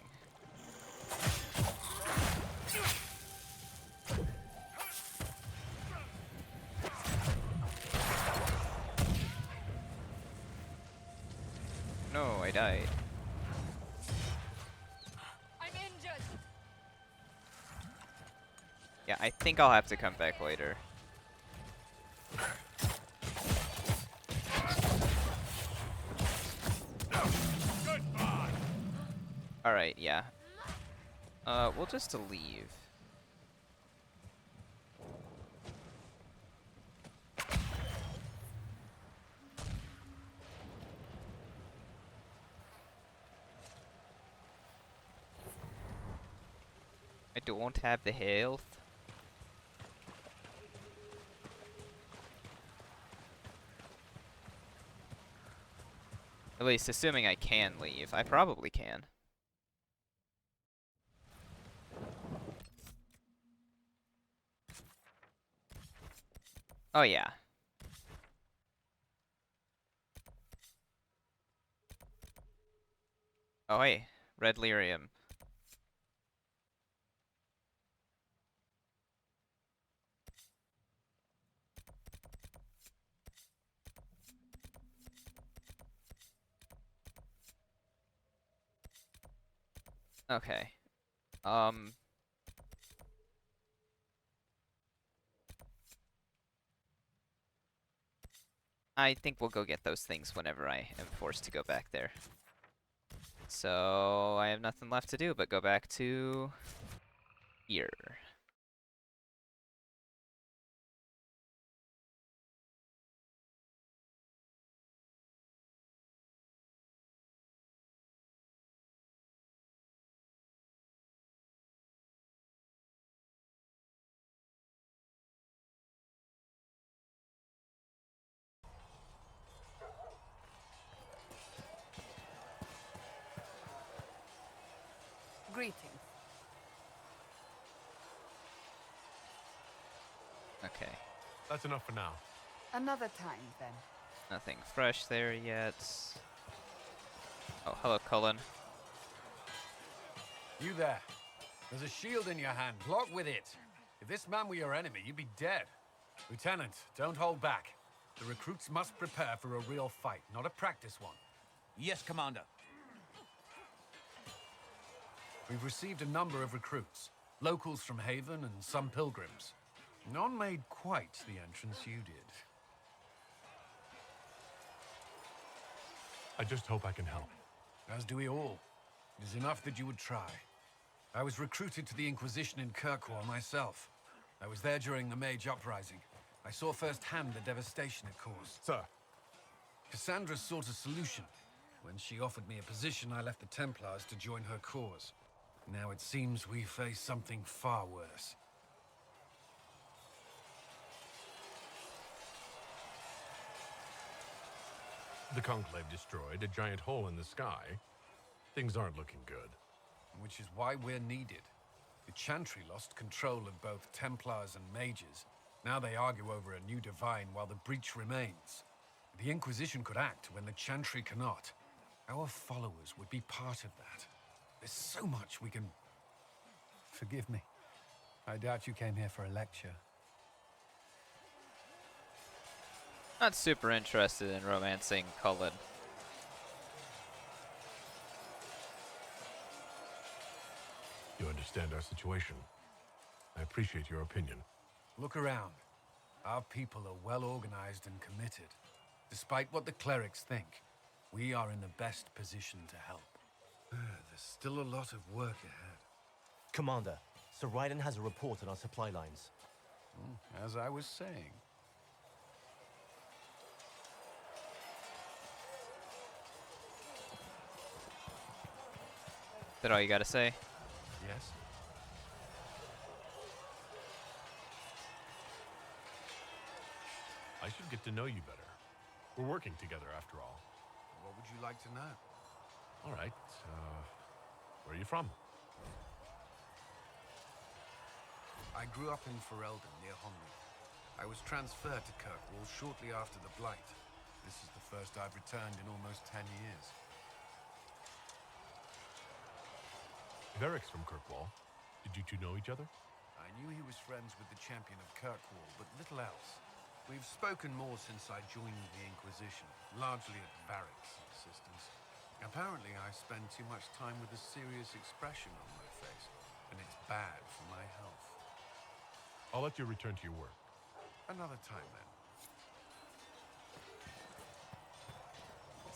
No, I died.
I'm injured.
Yeah, I think I'll have to come back later.
Goodbye.
Alright, yeah. We'll just leave. I don't have the health. At least, assuming I can leave. I probably can. Oh, yeah. Oh, hey. Red lyrium. Okay. I think we'll go get those things whenever I am forced to go back there. So I have nothing left to do but go back to here.
Greetings.
Okay.
That's enough for now.
Another time, then.
Nothing fresh there yet. Oh, hello, Cullen.
You there. There's a shield in your hand. Block with it. If this man were your enemy, you'd be dead. Lieutenant, don't hold back. The recruits must prepare for a real fight, not a practice one.
Yes, Commander.
We've received a number of recruits. Locals from Haven and some pilgrims. None made quite the entrance you did.
I just hope I can help.
As do we all. It is enough that you would try. I was recruited to the Inquisition in Kirkwall myself. I was there during the Mage Uprising. I saw firsthand the devastation it caused.
Sir.
Cassandra sought a solution. When she offered me a position, I left the Templars to join her cause. Now it seems we face something far worse.
The Conclave destroyed, a giant hole in the sky. Things aren't looking good.
Which is why we're needed. The Chantry lost control of both Templars and Mages. Now they argue over a new divine while the breach remains. The Inquisition could act when the Chantry cannot. Our followers would be part of that. There's so much we can...
Forgive me. I doubt you came here for a lecture.
Not super interested in romancing Cullen.
You understand our situation. I appreciate your opinion.
Look around. Our people are well organized and committed. Despite what the clerics think, we are in the best position to help. There's still a lot of work ahead.
Commander, Sir Raiden has a report on our supply lines.
As I was saying.
Is that all you gotta say?
Yes?
I should get to know you better. We're working together, after all.
What would you like to know?
All right. Where are you from?
I grew up in Ferelden, near Honley. I was transferred to Kirkwall shortly after the Blight. This is the first I've returned in almost 10 years.
Varric's from Kirkwall. Did you two know each other?
I knew he was friends with the champion of Kirkwall, but little else. We've spoken more since I joined the Inquisition, largely at Varric's insistence. Apparently, I spend too much time with a serious expression on my face, and it's bad for my health.
I'll let you return to your work.
Another time, then.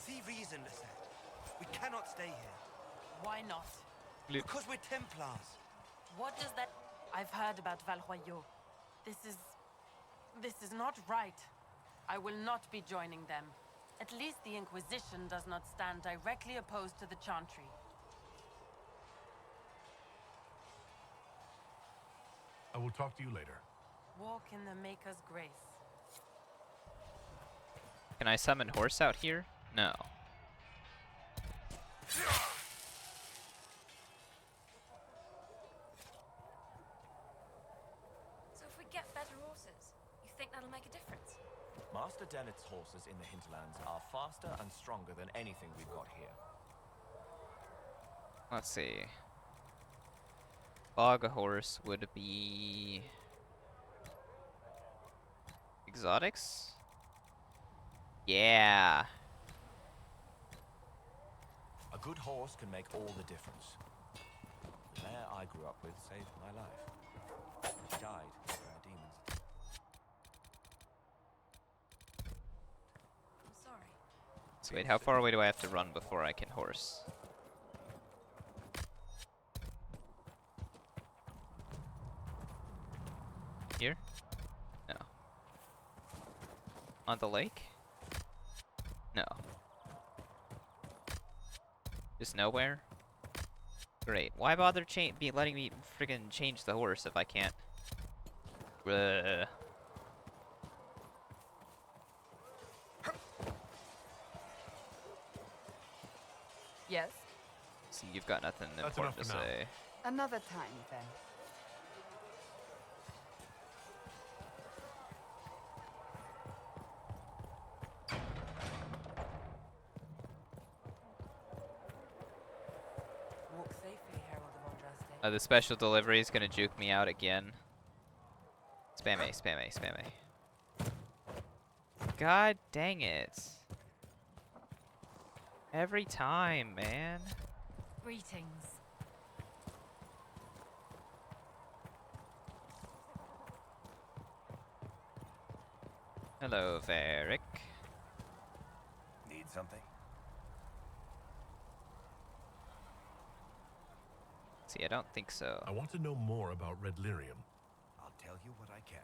See reason, Lisette. We cannot stay here.
Why not?
Because we're Templars.
What does that... I've heard about Valroyaux. This is not right. I will not be joining them. At least the Inquisition does not stand directly opposed to the Chantry.
I will talk to you later.
Walk in the Maker's grace.
Can I summon horse out here? No.
So if we get better horses, you think that'll make a difference?
Master Dennett's horses in the hinterlands are faster and stronger than anything we've got here.
Let's see. Bog horse would be... exotics? Yeah.
A good horse can make all the difference. The mare I grew up with saved my life. She died from the demons.
I'm sorry.
So wait, how far away do I have to run before I can horse? Here? No. On the lake? No. Just nowhere? Great. Why bother letting me friggin' change the horse if I can't?
Yes?
See, you've got nothing
That's
important to
enough for now.
say.
Another time, then.
Walk safely, Herald of Andraste.
The special delivery is gonna juke me out again. Spam A, spam A, spam A. God dang it. Every time, man.
Greetings.
Hello, Varric.
Need something?
See, I don't think so.
I want to know more about Red Lyrium.
I'll tell you what I can.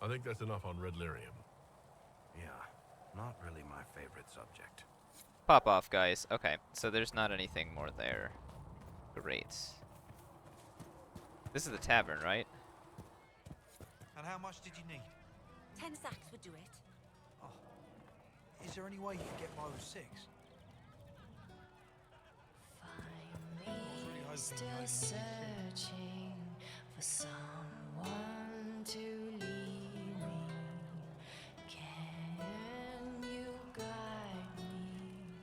I think that's enough on Red Lyrium.
Yeah, not really my favorite subject.
Pop off, guys. Okay, so there's not anything more there. Great. This is the tavern, right?
And how much did you need?
10 sacks would do it.
Oh. Is there any way you can get by with 6?
Still searching for someone to lead me. Can you guide me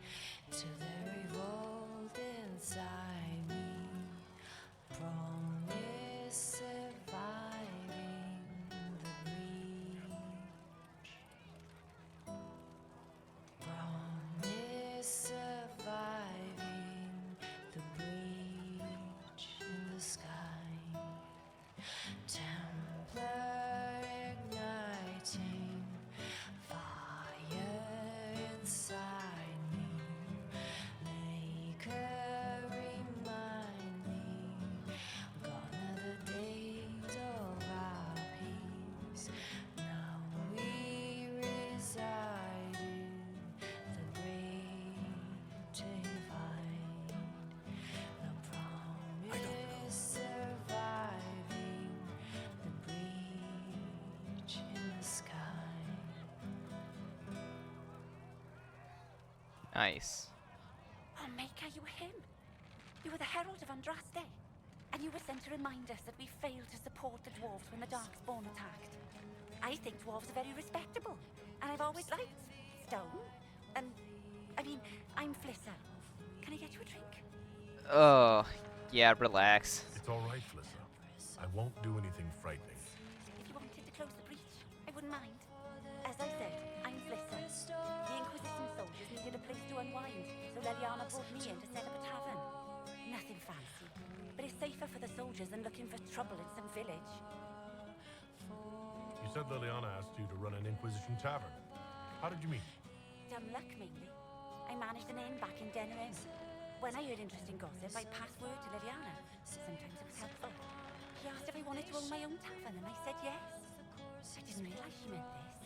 to the revolt inside me? Promise surviving the breach. Promise surviving the breach in the sky. Templar
Nice.
Oh, Maker, you were him. You were the Herald of Andraste. And you were sent to remind us that we failed to support the dwarves when the Darkspawn attacked. I think dwarves are very respectable. And I've always liked stone. And, I mean, I'm Flissa. Can I get you a drink?
Oh, yeah, relax.
It's all right, Flissa. I won't do anything frightening.
If you wanted to close the breach, I wouldn't mind. As I said, I'm Flissa. The Inquisition soldiers needed a place to unwind, so Leliana brought me in to set up a tavern. Nothing fancy, but it's safer for the soldiers than looking for trouble in some village.
You said Liliana asked you to run an Inquisition tavern. How did you meet?
Dumb luck, mainly. I managed an inn back in Denerim. When I heard interesting gossip, I passed word to Liliana. Sometimes it was helpful. She asked if I wanted to own my own tavern, and I said yes. I didn't realize she meant this.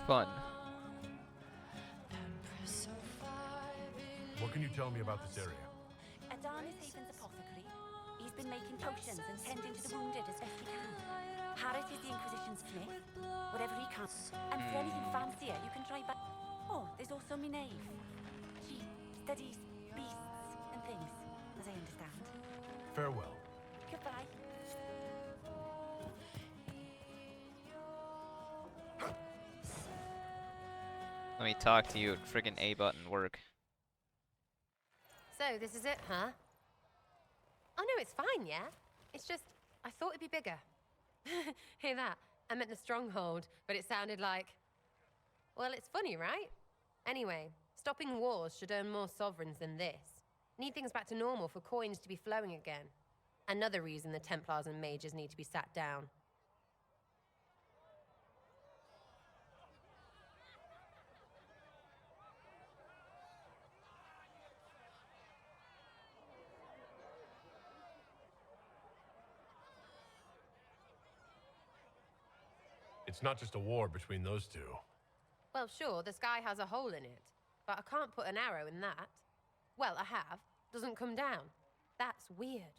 Fun.
What can you tell me about this area?
Adan is Haven's apothecary. He's been making potions and tending to the wounded as best he can. Harris is the Inquisition smith. Whatever he can. And for anything fancier, you can try back. Oh, there's also Minave. She studies beasts and things, as I understand.
Farewell.
Goodbye.
Let me talk to you at friggin' A button work.
So, this is it, huh? Oh no, it's fine, yeah? It's just, I thought it'd be bigger. Hear that? I meant the stronghold, but it sounded like... Well, it's funny, right? Anyway, stopping wars should earn more sovereigns than this. Need things back to normal for coins to be flowing again. Another reason the Templars and mages need to be sat down.
It's not just a war between those two.
Well, sure, the sky has a hole in it, but I can't put an arrow in that. Well, I have. Doesn't come down. That's weird.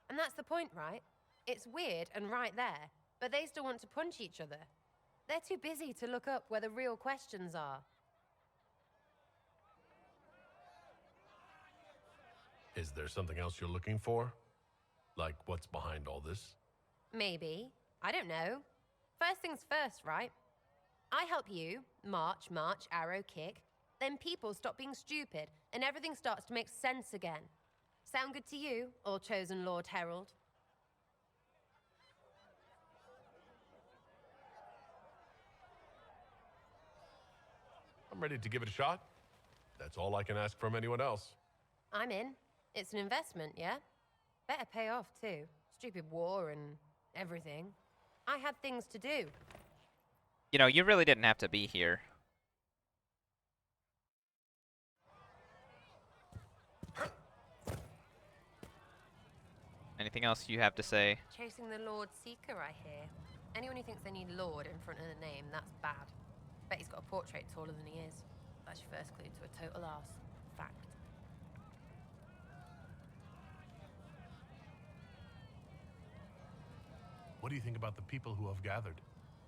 And that's the point, right? It's weird and right there, but they still want to punch each other. They're too busy to look up where the real questions are.
Is there something else you're looking for? Like what's behind all this?
Maybe. I don't know. First things first, right? I help you, march, arrow, kick. Then people stop being stupid, and everything starts to make sense again. Sound good to you, or chosen Lord Herald?
I'm ready to give it a shot. That's all I can ask from anyone else.
I'm in. It's an investment, yeah? Better pay off, too. Stupid war and everything. I had things to do.
You know, you really didn't have to be here. Anything else you have to say?
Chasing the Lord Seeker, I hear. Anyone who thinks they need Lord in front of the name, that's bad. Bet he's got a portrait taller than he is. That's your first clue to a total arse. Fact.
What do you think about the people who have gathered?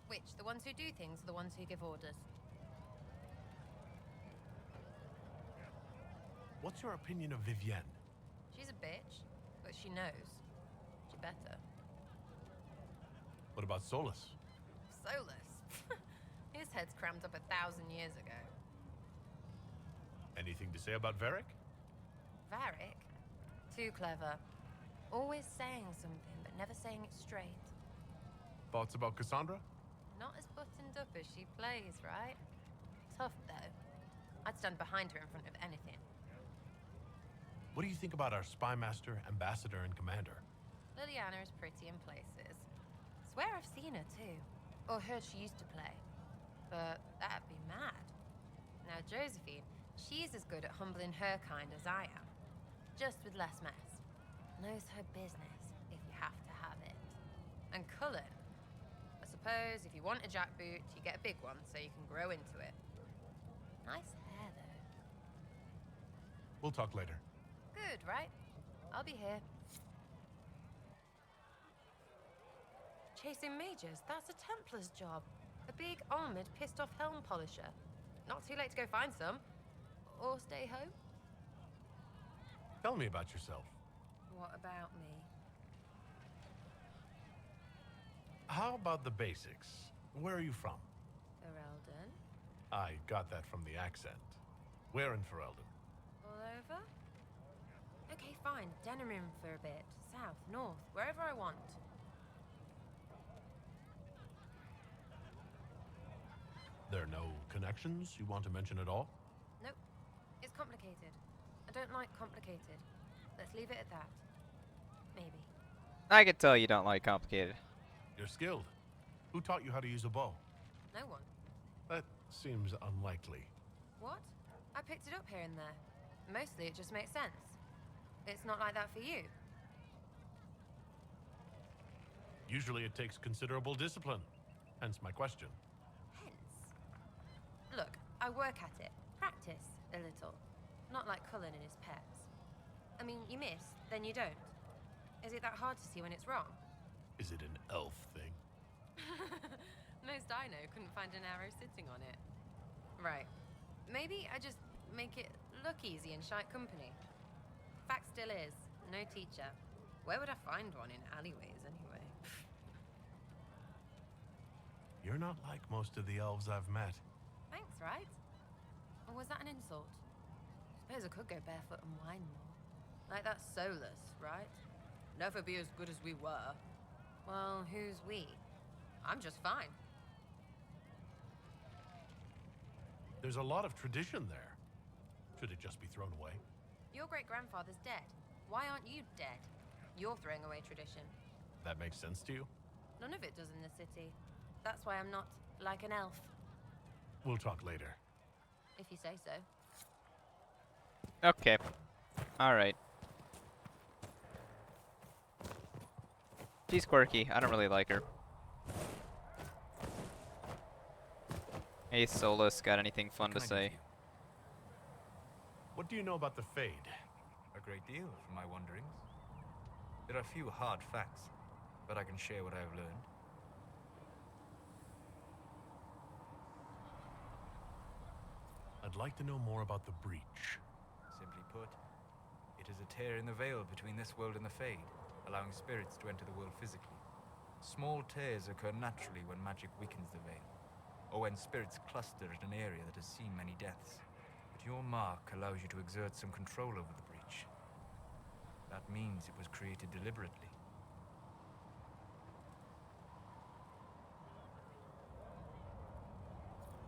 Which, the ones who do things or the ones who give orders?
What's your opinion of Vivienne?
She's a bitch, but she knows. She better.
What about Solus?
Solus? His head's crammed up 1,000 years ago.
Anything to say about Varric?
Varric? Too clever. Always saying something, but never saying it straight.
Thoughts about Cassandra?
Not as buttoned up as she plays, right? Tough, though. I'd stand behind her in front of anything.
What do you think about our spy master, ambassador, and commander?
Liliana is pretty in places. Swear I've seen her, too. Or heard she used to play. But that'd be mad. Now, Josephine, she's as good at humbling her kind as I am. Just with less mess. Knows her business, if you have to have it. And Cullen. I suppose if you want a jackboot, you get a big one so you can grow into it. Nice hair, though.
We'll talk later.
Good, right? I'll be here. Chasing mages, that's a Templar's job. A big, armored, pissed-off helm polisher. Not too late to go find some. Or stay home.
Tell me about yourself.
What about me?
How about the basics? Where are you from?
Ferelden?
I got that from the accent. Where in Ferelden?
All over? Okay, fine. Denerim for a bit. South, north, wherever I want.
There are no connections you want to mention at all?
Nope. It's complicated. I don't like complicated. Let's leave it at that. Maybe.
I could tell you don't like complicated.
You're skilled. Who taught you how to use a bow?
No one.
That seems unlikely.
What? I picked it up here and there. Mostly it just makes sense. It's not like that for you.
Usually it takes considerable discipline. Hence my question.
Look, I work at it. Practice a little. Not like Cullen and his pets. I mean, you miss, then you don't. Is it that hard to see when it's wrong?
Is it an elf thing?
Most I know couldn't find an arrow sitting on it. Right. Maybe I just make it look easy in shite company. Fact still is, no teacher. Where would I find one in alleyways anyway?
You're not like most of the elves I've met.
Thanks, right? Or was that an insult? Suppose I could go barefoot and whine more. Like that's soulless, right? Never be as good as we were. Well, who's we? I'm just fine.
There's a lot of tradition there. Should it just be thrown away?
Your great-grandfather's dead. Why aren't you dead? You're throwing away tradition.
That makes sense to you?
None of it does in the city. That's why I'm not like an elf.
We'll talk later.
If you say so.
Okay. Alright. She's quirky. I don't really like her. Hey, Solus, got anything fun to say?
What do you know about the Fade?
A great deal, from my wanderings. There are few hard facts, but I can share what I have learned.
I'd like to know more about the Breach.
Simply put, it is a tear in the veil between this world and the Fade, allowing spirits to enter the world physically. Small tears occur naturally when magic weakens the veil, or when spirits cluster at an area that has seen many deaths. But your mark allows you to exert some control over the Breach. That means it was created deliberately.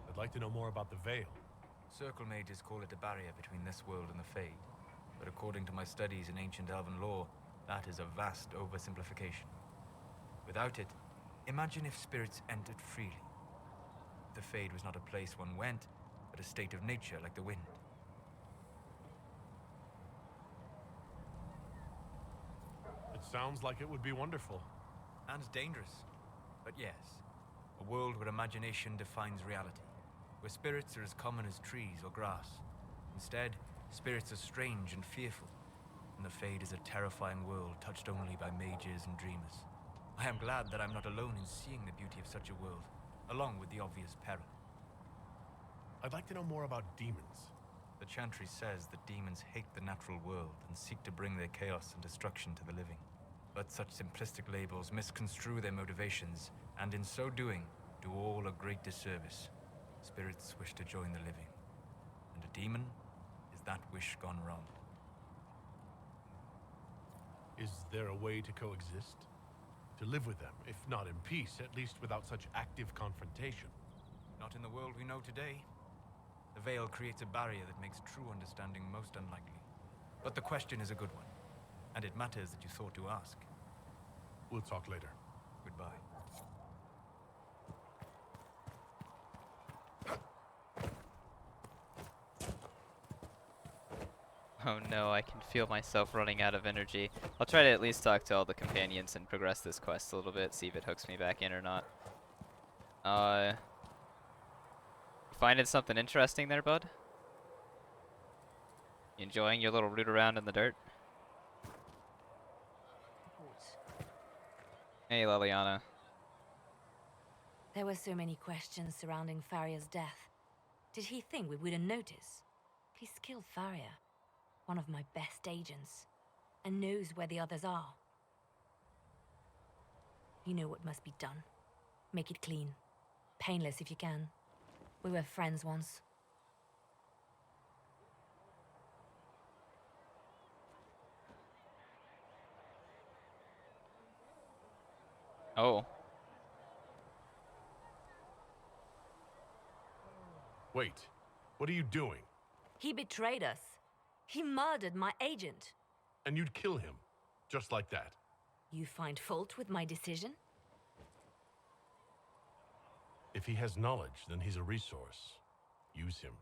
I'd like to know more about the Veil.
Circle mages call it a barrier between this world and the Fade. But according to my studies in ancient elven lore, that is a vast oversimplification. Without it, imagine if spirits entered freely. The Fade was not a place one went, but a state of nature like the wind.
It sounds like it would be wonderful.
And dangerous. But yes, a world where imagination defines reality. Where spirits are as common as trees or grass. Instead, spirits are strange and fearful. And the Fade is a terrifying world touched only by mages and dreamers. I am glad that I'm not alone in seeing the beauty of such a world, along with the obvious peril.
I'd like to know more about demons.
The Chantry says that demons hate the natural world and seek to bring their chaos and destruction to the living. But such simplistic labels misconstrue their motivations, and in so doing, do all a great disservice. Spirits wish to join the living, and a demon is that wish gone wrong.
Is there a way to coexist? To live with them, if not in peace, at least without such active confrontation?
Not in the world we know today. The Veil creates a barrier that makes true understanding most unlikely. But the question is a good one, and it matters that you thought to ask.
We'll talk later.
Goodbye.
Oh no, I can feel myself running out of energy. I'll try to at least talk to all the companions and progress this quest a little bit, see if it hooks me back in or not. Finding something interesting there, bud? You enjoying your little root around in the dirt? Hey, Leliana.
There were so many questions surrounding Faria's death.
Did he think we wouldn't notice? He's killed Faria, one of my best agents, and knows where the others are. You know what must be done. Make it clean. Painless if you can. We were friends once.
Oh.
Wait, what are you doing?
He betrayed us. He murdered my agent.
And you'd kill him, just like that.
You find fault with my decision?
If he has knowledge, then he's a resource. Use him.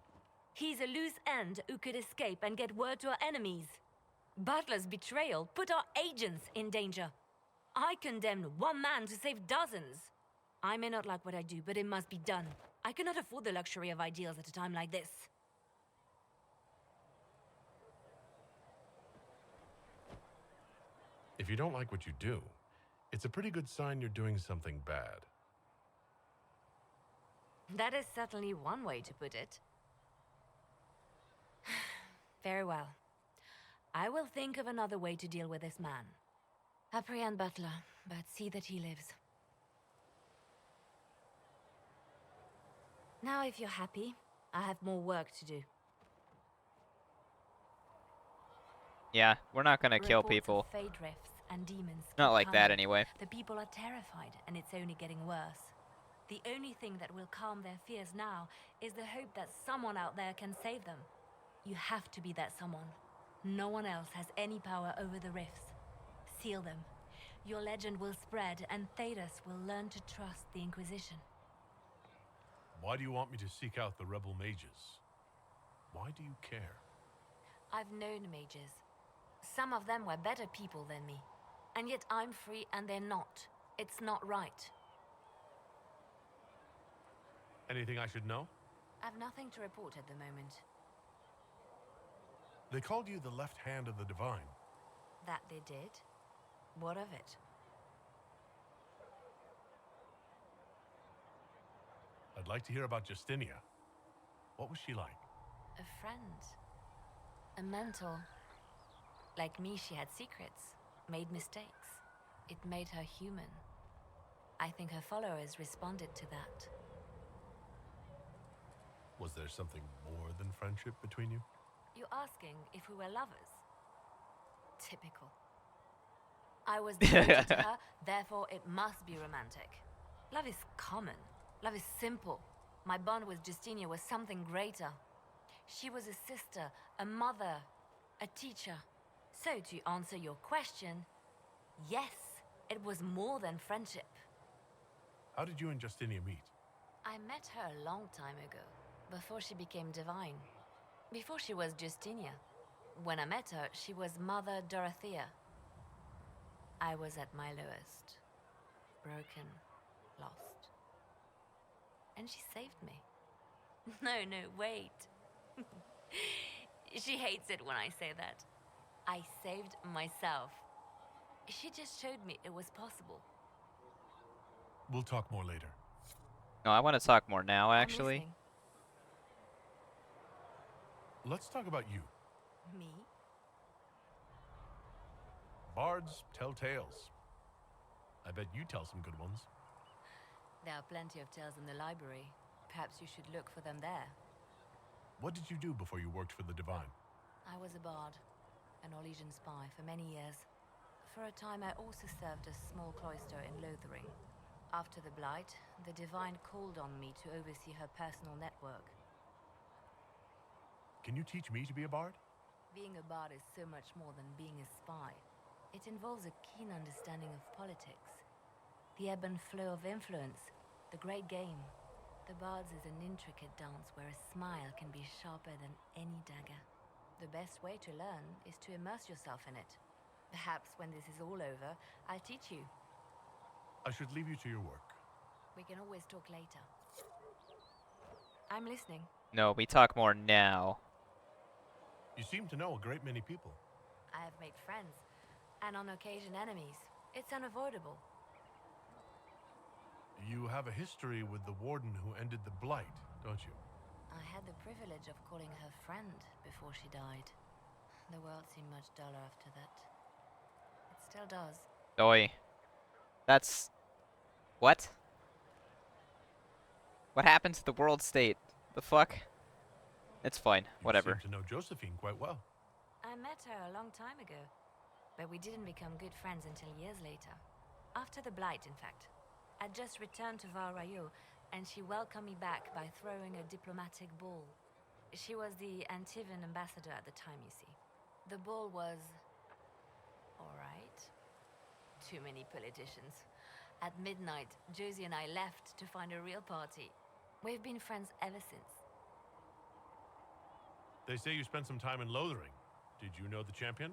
He's a loose end who could escape and get word to our enemies. Butler's betrayal put our agents in danger. I condemned one man to save dozens. I may not like what I do, but it must be done. I cannot afford the luxury of ideals at a time like this.
If you don't like what you do, it's a pretty good sign you're doing something bad.
That is certainly one way to put it. Very well. I will think of another way to deal with this man. Apprehend Butler, but see that he lives. Now, if you're happy, I have more work to do.
Yeah, we're not gonna kill
Reports of
people.
Fade rifts and demons
Not
keep
like that,
coming.
anyway.
The people are terrified, and it's only getting worse. The only thing that will calm their fears now is the hope that someone out there can save them. You have to be that someone. No one else has any power over the rifts. Seal them. Your legend will spread, and Thedas will learn to trust the Inquisition.
Why do you want me to seek out the rebel mages? Why do you care?
I've known mages. Some of them were better people than me. And yet I'm free and they're not. It's not right.
Anything I should know?
I've nothing to report at the moment.
They called you the left hand of the divine.
That they did? What of it?
I'd like to hear about Justinia. What was she like?
A friend. A mentor. Like me, she had secrets, made mistakes. It made her human. I think her followers responded to that.
Was there something more than friendship between you?
You're asking if we were lovers? Typical. I was devoted to her, therefore it must be romantic. Love is common. Love is simple. My bond with Justinia was something greater. She was a sister, a mother, a teacher. So to answer your question, yes, it was more than friendship.
How did you and Justinia meet?
I met her a long time ago, before she became divine. Before she was Justinia. When I met her, she was Mother Dorothea. I was at my lowest. Broken, lost. And she saved me. No, wait. She hates it when I say that. I saved myself. She just showed me it was possible.
We'll talk more later.
No, I want to talk more now,
I'm
actually.
listening.
Let's talk about you.
Me?
Bards tell tales. I bet you tell some good ones.
There are plenty of tales in the library. Perhaps you should look for them there.
What did you do before you worked for the Divine?
I was a bard, an Orlesian spy for many years. For a time, I also served a small cloister in Lothering. After the Blight, the Divine called on me to oversee her personal network.
Can you teach me to be a bard?
Being a bard is so much more than being a spy. It involves a keen understanding of politics, the ebb and flow of influence, the great game. The Bard's is an intricate dance where a smile can be sharper than any dagger. The best way to learn is to immerse yourself in it. Perhaps when this is all over, I'll teach you.
I should leave you to your work.
We can always talk later. I'm listening.
No, we talk more now.
You seem to know a great many people.
I have made friends, and on occasion enemies. It's unavoidable.
You have a history with the warden who ended the Blight, don't you?
I had the privilege of calling her friend before she died. The world seemed much duller after that. It still does.
Oi. That's... What? What happened to the world state? The fuck? It's fine. Whatever.
You seem to know Josephine quite well.
I met her a long time ago, but we didn't become good friends until years later. After the Blight, in fact. I'd just returned to Val Royeaux, and she welcomed me back by throwing a diplomatic ball. She was the Antivan ambassador at the time, you see. The ball was... alright. Too many politicians. At midnight, Josie and I left to find a real party. We've been friends ever since.
They say you spent some time in Lothering. Did you know the champion?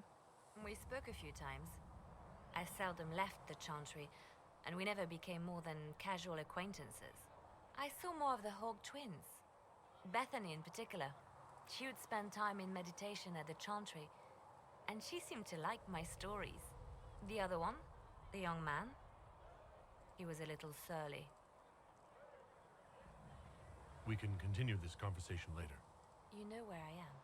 We spoke a few times. I seldom left the Chantry, and we never became more than casual acquaintances. I saw more of the Hog twins. Bethany in particular. She would spend time in meditation at the Chantry, and she seemed to like my stories. The other one, the young man, he was a little surly.
We can continue this conversation later.
You know where I am.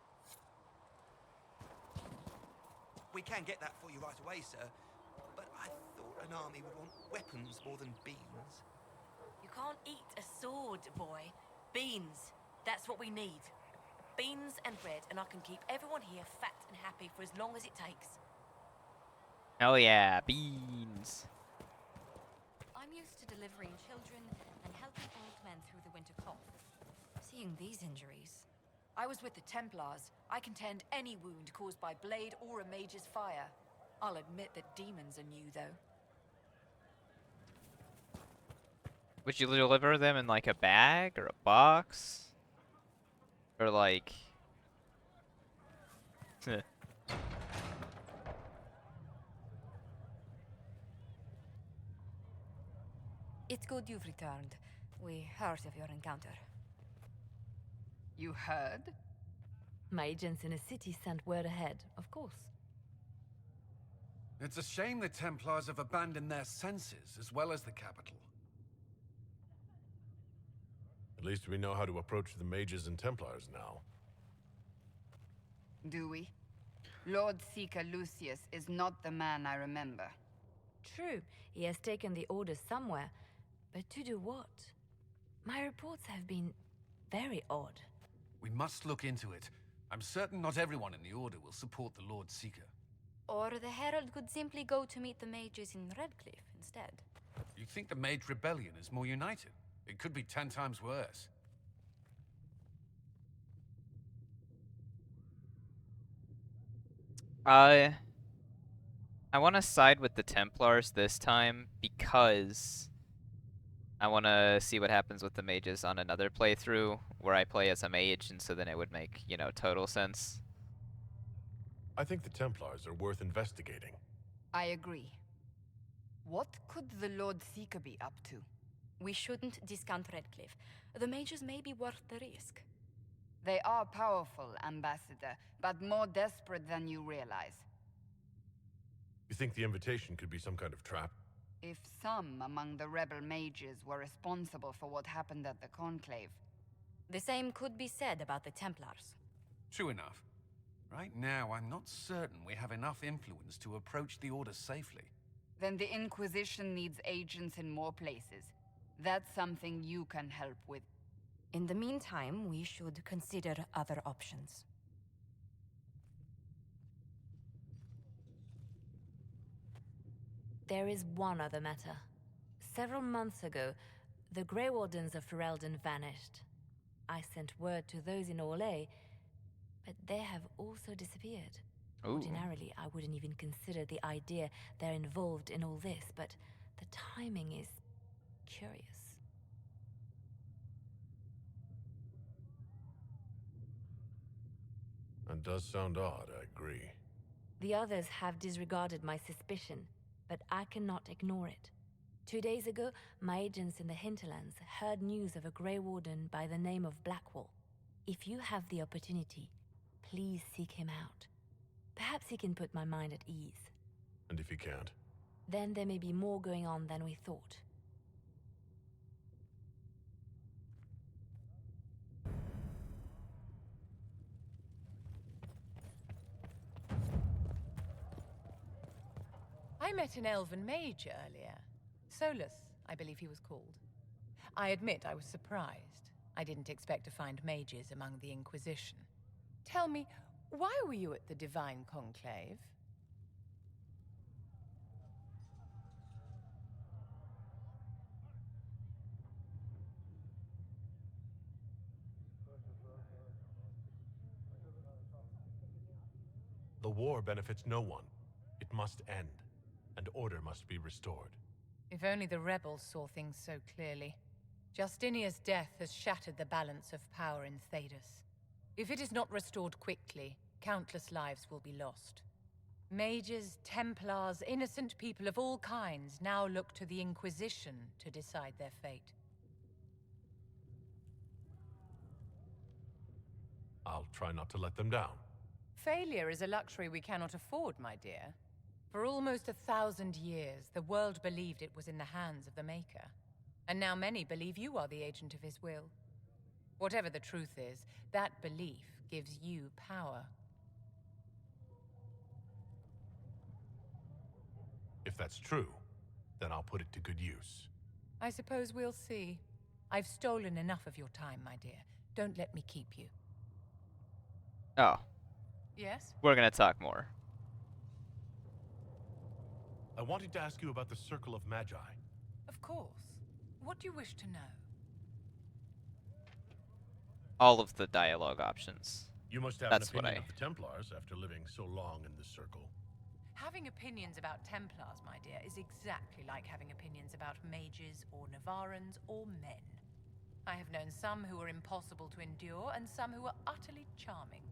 We can get that for you right away, sir. But I thought an army would want weapons more than beans.
You can't eat a sword, boy. Beans. That's what we need. Beans and bread, and I can keep everyone here fat and happy for as long as it takes.
Hell yeah, beans.
I'm used to delivering children and helping old men through the winter cold. Seeing these injuries...
I was with the Templars. I can tend any wound caused by blade or a mage's fire. I'll admit that demons are new, though.
Would you deliver them in like a bag or a box? Or like...
It's good you've returned. We heard of your encounter.
You heard?
My agents in a city sent word ahead, of course.
It's a shame the Templars have abandoned their senses, as well as the capital.
At least we know how to approach the mages and Templars now.
Do we? Lord Seeker Lucius is not the man I remember.
True, he has taken the orders somewhere, but to do what? My reports have been very odd.
We must look into it. I'm certain not everyone in the Order will support the Lord Seeker.
Or the Herald could simply go to meet the mages in Redcliffe instead.
You think the Mage Rebellion is more united? It could be 10 times worse.
I want to side with the Templars this time because I want to see what happens with the mages on another playthrough where I play as a mage, and so then it would make, you know, total sense.
I think the Templars are worth investigating.
I agree. What could the Lord Seeker be up to?
We shouldn't discount Redcliffe. The mages may be worth the risk.
They are powerful, Ambassador, but more desperate than you realize.
You think the invitation could be some kind of trap?
If some among the rebel mages were responsible for what happened at the Conclave.
The same could be said about the Templars.
True enough. Right now, I'm not certain we have enough influence to approach the Order safely.
Then the Inquisition needs agents in more places. That's something you can help with.
In the meantime, we should consider other options.
There is one other matter. Several months ago, the Grey Wardens of Ferelden vanished. I sent word to those in Orlais, but they have also disappeared.
Ooh.
Ordinarily, I wouldn't even consider the idea they're involved in all this, but the timing is curious.
That does sound odd, I agree.
The others have disregarded my suspicion, but I cannot ignore it. 2 days ago, my agents in the hinterlands heard news of a Grey Warden by the name of Blackwall. If you have the opportunity, please seek him out. Perhaps he can put my mind at ease.
And if he can't?
Then there may be more going on than we thought.
I met an elven mage earlier. Solus, I believe he was called. I admit I was surprised. I didn't expect to find mages among the Inquisition. Tell me, why were you at the Divine Conclave?
The war benefits no one. It must end, and order must be restored.
If only the rebels saw things so clearly. Justinia's death has shattered the balance of power in Thedas. If it is not restored quickly, countless lives will be lost. Mages, Templars, innocent people of all kinds now look to the Inquisition to decide their fate.
I'll try not to let them down.
Failure is a luxury we cannot afford, my dear. For almost 1,000 years, the world believed it was in the hands of the Maker. And now many believe you are the agent of his will. Whatever the truth is, that belief gives you power.
If that's true, then I'll put it to good use.
I suppose we'll see. I've stolen enough of your time, my dear. Don't let me keep you.
Oh.
Yes?
We're gonna talk more.
I wanted to ask you about the Circle of Magi.
Of course. What do you wish to know?
All of the dialogue options.
You must have
That's
an opinion of the Templars after living so long in the Circle.
Having opinions about Templars, my dear, is exactly like having opinions about mages or Navarrans or men. I have known some who were impossible to endure and some who were utterly charming.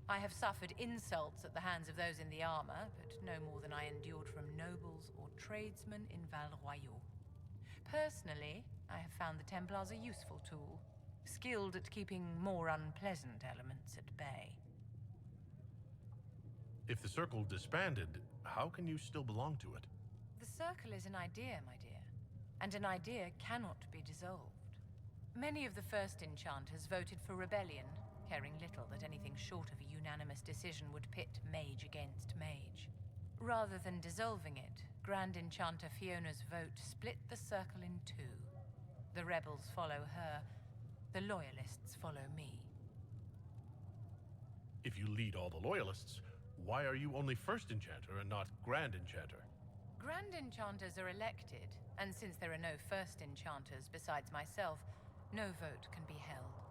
I have suffered insults at the hands of those in the armor, but no more than I endured from nobles or tradesmen in Val Royeaux. Personally, I have found the Templars a useful tool, skilled at keeping more unpleasant elements at bay.
If the Circle disbanded, how can you still belong to it?
The Circle is an idea, my dear, and an idea cannot be dissolved. Many of the first enchanters voted for rebellion, caring little that anything short of a unanimous decision would pit mage against mage. Rather than dissolving it, Grand Enchanter Fiona's vote split the Circle in two. The rebels follow her, the loyalists follow me.
If you lead all the Loyalists, why are you only First Enchanter and not Grand Enchanter?
Grand Enchanters are elected, and since there are no First Enchanters besides myself, no vote can be held.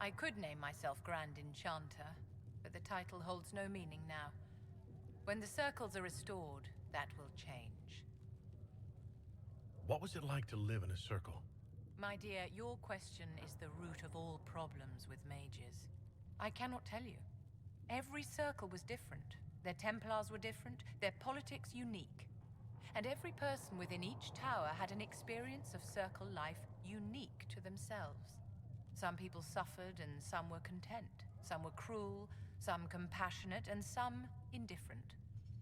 I could name myself Grand Enchanter, but the title holds no meaning now. When the circles are restored, that will change.
What was it like to live in a Circle?
My dear, your question is the root of all problems with mages. I cannot tell you. Every circle was different. Their Templars were different, their politics unique. And every person within each tower had an experience of circle life unique to themselves. Some people suffered and some were content. Some were cruel, some compassionate, and some indifferent.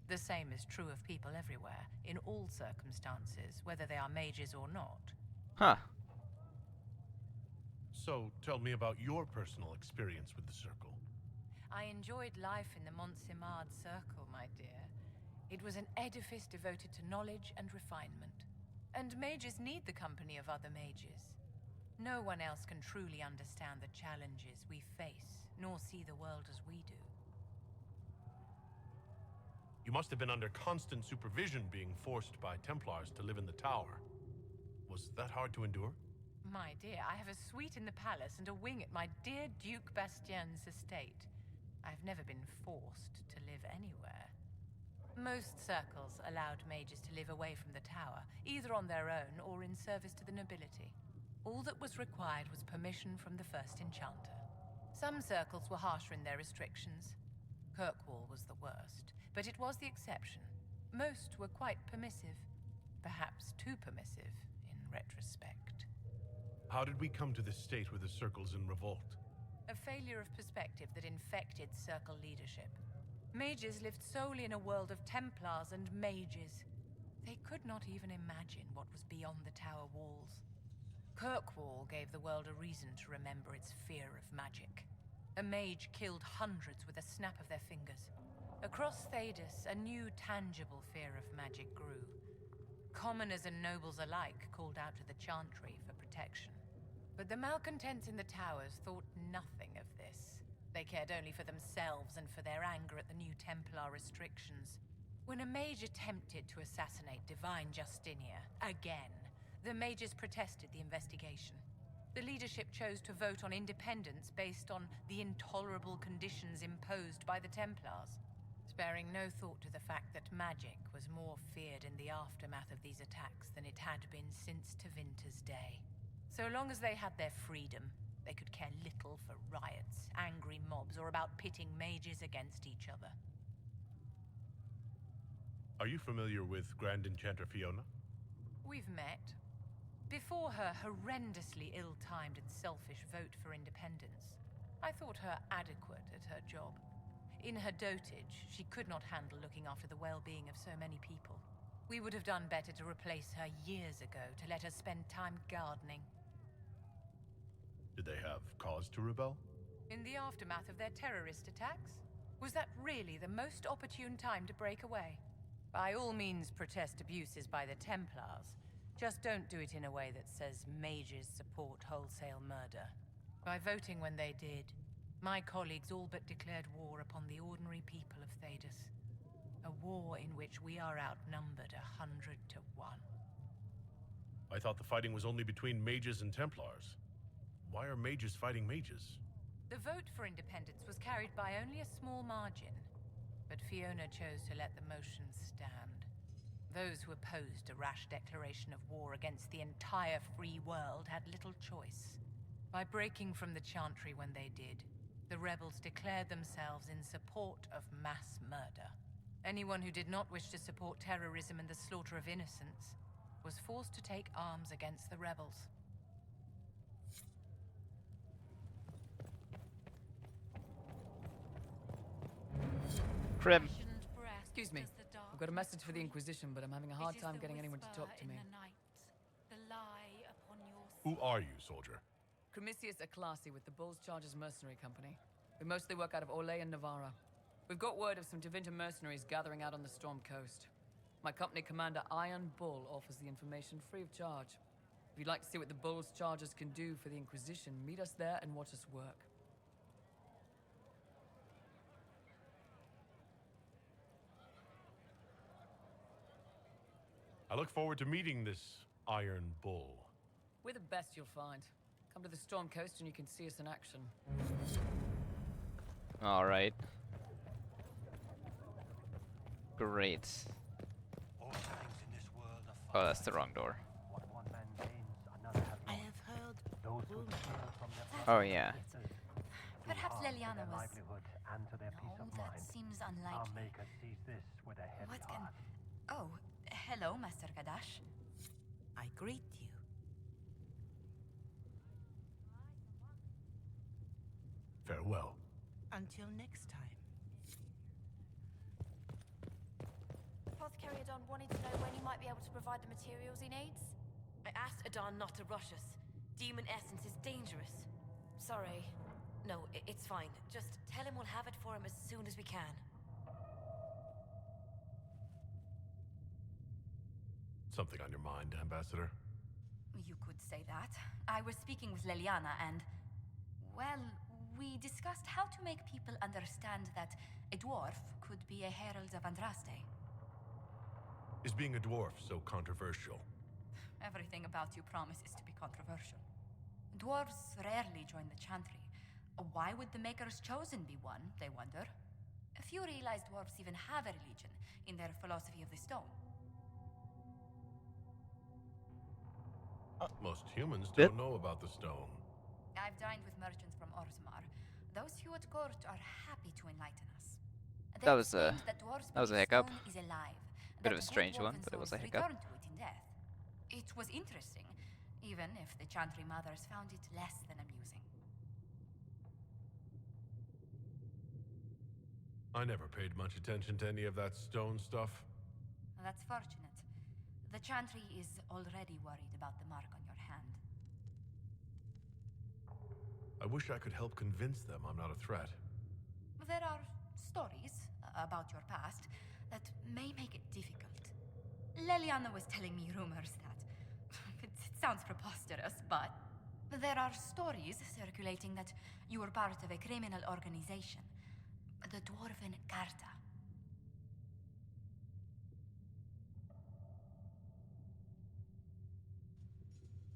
The same is true of people everywhere, in all circumstances, whether they are mages or not.
Huh.
So, tell me about your personal experience with the Circle.
I enjoyed life in the Montsimard Circle, my dear. It was an edifice devoted to knowledge and refinement. And mages need the company of other mages. No one else can truly understand the challenges we face, nor see the world as we do.
You must have been under constant supervision being forced by Templars to live in the tower. Was that hard to endure?
My dear, I have a suite in the palace and a wing at my dear Duke Bastien's estate. I've never been forced to live anywhere. Most circles allowed mages to live away from the tower, either on their own or in service to the nobility. All that was required was permission from the first enchanter. Some circles were harsher in their restrictions. Kirkwall was the worst, but it was the exception. Most were quite permissive, perhaps too permissive in retrospect.
How did we come to this state where the Circle's in revolt?
A failure of perspective that infected Circle leadership. Mages lived solely in a world of Templars and mages. They could not even imagine what was beyond the tower walls. Kirkwall gave the world a reason to remember its fear of magic. A mage killed hundreds with a snap of their fingers. Across Thedas, a new tangible fear of magic grew. Commoners and nobles alike called out to the Chantry for protection. But the malcontents in the towers thought nothing of this. They cared only for themselves and for their anger at the new Templar restrictions. When a mage attempted to assassinate Divine Justinia, again, the mages protested the investigation. The leadership chose to vote on independence based on the intolerable conditions imposed by the Templars, sparing no thought to the fact that magic was more feared in the aftermath of these attacks than it had been since Tevinter's day. So long as they had their freedom, they could care little for riots, angry mobs, or about pitting mages against each other.
Are you familiar with Grand Enchanter Fiona?
We've met. Before her horrendously ill-timed and selfish vote for independence, I thought her adequate at her job. In her dotage, she could not handle looking after the well-being of so many people. We would have done better to replace her years ago, to let her spend time gardening.
Did they have cause to rebel?
In the aftermath of their terrorist attacks? Was that really the most opportune time to break away? By all means protest abuses by the Templars. Just don't do it in a way that says mages support wholesale murder. By voting when they did, my colleagues all but declared war upon the ordinary people of Thedas. A war in which we are outnumbered 100 to 1.
I thought the fighting was only between mages and Templars. Why are mages fighting mages?
The vote for independence was carried by only a small margin, but Fiona chose to let the motion stand. Those who opposed a rash declaration of war against the entire free world had little choice. By breaking from the Chantry when they did, the rebels declared themselves in support of mass murder. Anyone who did not wish to support terrorism and the slaughter of innocents was forced to take arms against the rebels.
Prim.
Excuse me. I've got a message for the Inquisition, but I'm having a hard time getting anyone to talk to me.
Who are you, soldier?
Cremisius Aclasi with the Bulls Chargers Mercenary Company. We mostly work out of Orlais and Navarra. We've got word of some Tevinter mercenaries gathering out on the Storm Coast. My company commander, Iron Bull, offers the information free of charge. If you'd like to see what the Bulls Chargers can do for the Inquisition, meet us there and watch us work.
I look forward to meeting this Iron Bull.
We're the best you'll find. Come to the Storm Coast and you can see us in action.
Alright. Great. Oh, that's the wrong door.
I have heard
Oh, yeah.
Perhaps Leliana was... No, that seems unlikely. What can... Oh, hello, Master Kadash. I greet you.
Farewell.
Until next time.
Apothecary Adon wanted to know when he might be able to provide the materials he needs.
I asked Adon not to rush us. Demon essence is dangerous. Sorry. No, it's fine. Just tell him we'll have it for him as soon as we can.
Something on your mind, Ambassador?
You could say that. I was speaking with Leliana and... Well, we discussed how to make people understand that a dwarf could be a herald of Andraste.
Is being a dwarf so controversial?
Everything about you promises to be controversial. Dwarves rarely join the Chantry. Why would the Maker's Chosen be one, they wonder? Few realize dwarves even have a religion in their philosophy of the stone.
Most humans don't know about the stone.
I've dined with merchants from Orzammar. Those who at court are happy to enlighten us.
That was a hiccup.
Stone is alive,
Bit of a
that
strange
good
one,
dwarven
but it was a
souls
hiccup.
return to it in death. It was interesting, even if the Chantry mothers found it less than amusing.
I never paid much attention to any of that stone stuff.
That's fortunate. The Chantry is already worried about the mark on your hand.
I wish I could help convince them I'm not a threat.
There are stories
about your past that may make it difficult. Leliana was telling me rumors that... it sounds preposterous, but... there are stories circulating that you were part of a criminal organization. The Dwarven Carta.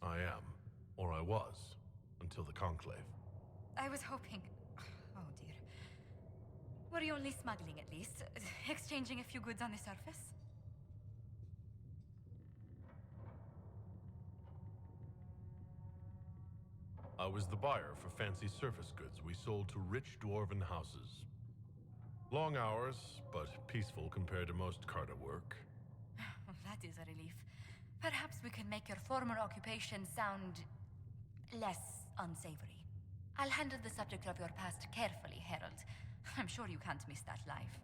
I am. Or I was. Until the Conclave.
I was hoping... oh dear. Were you only smuggling at least? Exchanging a few goods on the surface?
I was the buyer for fancy surface goods we sold to rich dwarven houses. Long hours, but peaceful compared to most Carta work.
That is a relief. Perhaps we can make your former occupation sound... less unsavory. I'll handle the subject of your past carefully, Herald. I'm sure you can't miss that life.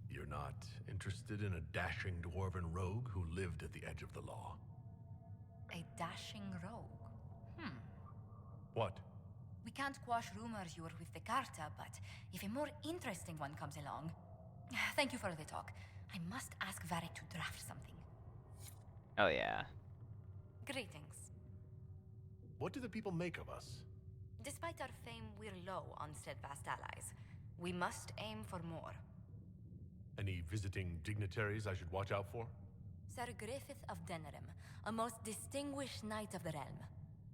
You're not interested in a dashing dwarven rogue who lived at the edge of the law?
A dashing rogue?
What?
We can't quash rumors you were with the Carta, but if a more interesting one comes along... Thank you for the talk. I must ask Varric to draft something.
Oh yeah.
Greetings.
What do the people make of us?
Despite our fame, we're low on steadfast allies. We must aim for more.
Any visiting dignitaries I should watch out for?
Sir Griffith of Denerim, a most distinguished knight of the realm.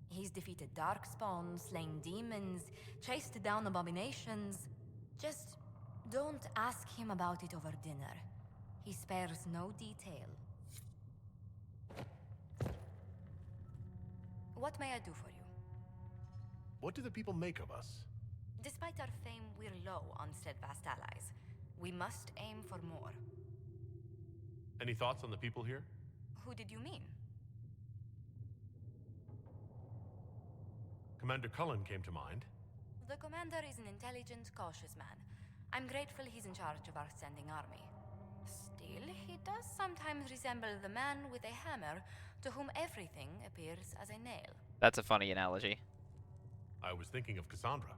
He's defeated darkspawn, slain demons, chased down abominations. Just don't ask him about it over dinner. He spares no detail. What may I do for you?
What do the people make of us?
Despite our fame, we're low on steadfast allies. We must aim for more.
Any thoughts on the people here?
Who did you mean?
Commander Cullen came to mind.
The commander is an intelligent, cautious man. I'm grateful he's in charge of our standing army. Still, he does sometimes resemble the man with a hammer to whom everything appears as a nail.
That's a funny analogy.
I was thinking of Cassandra.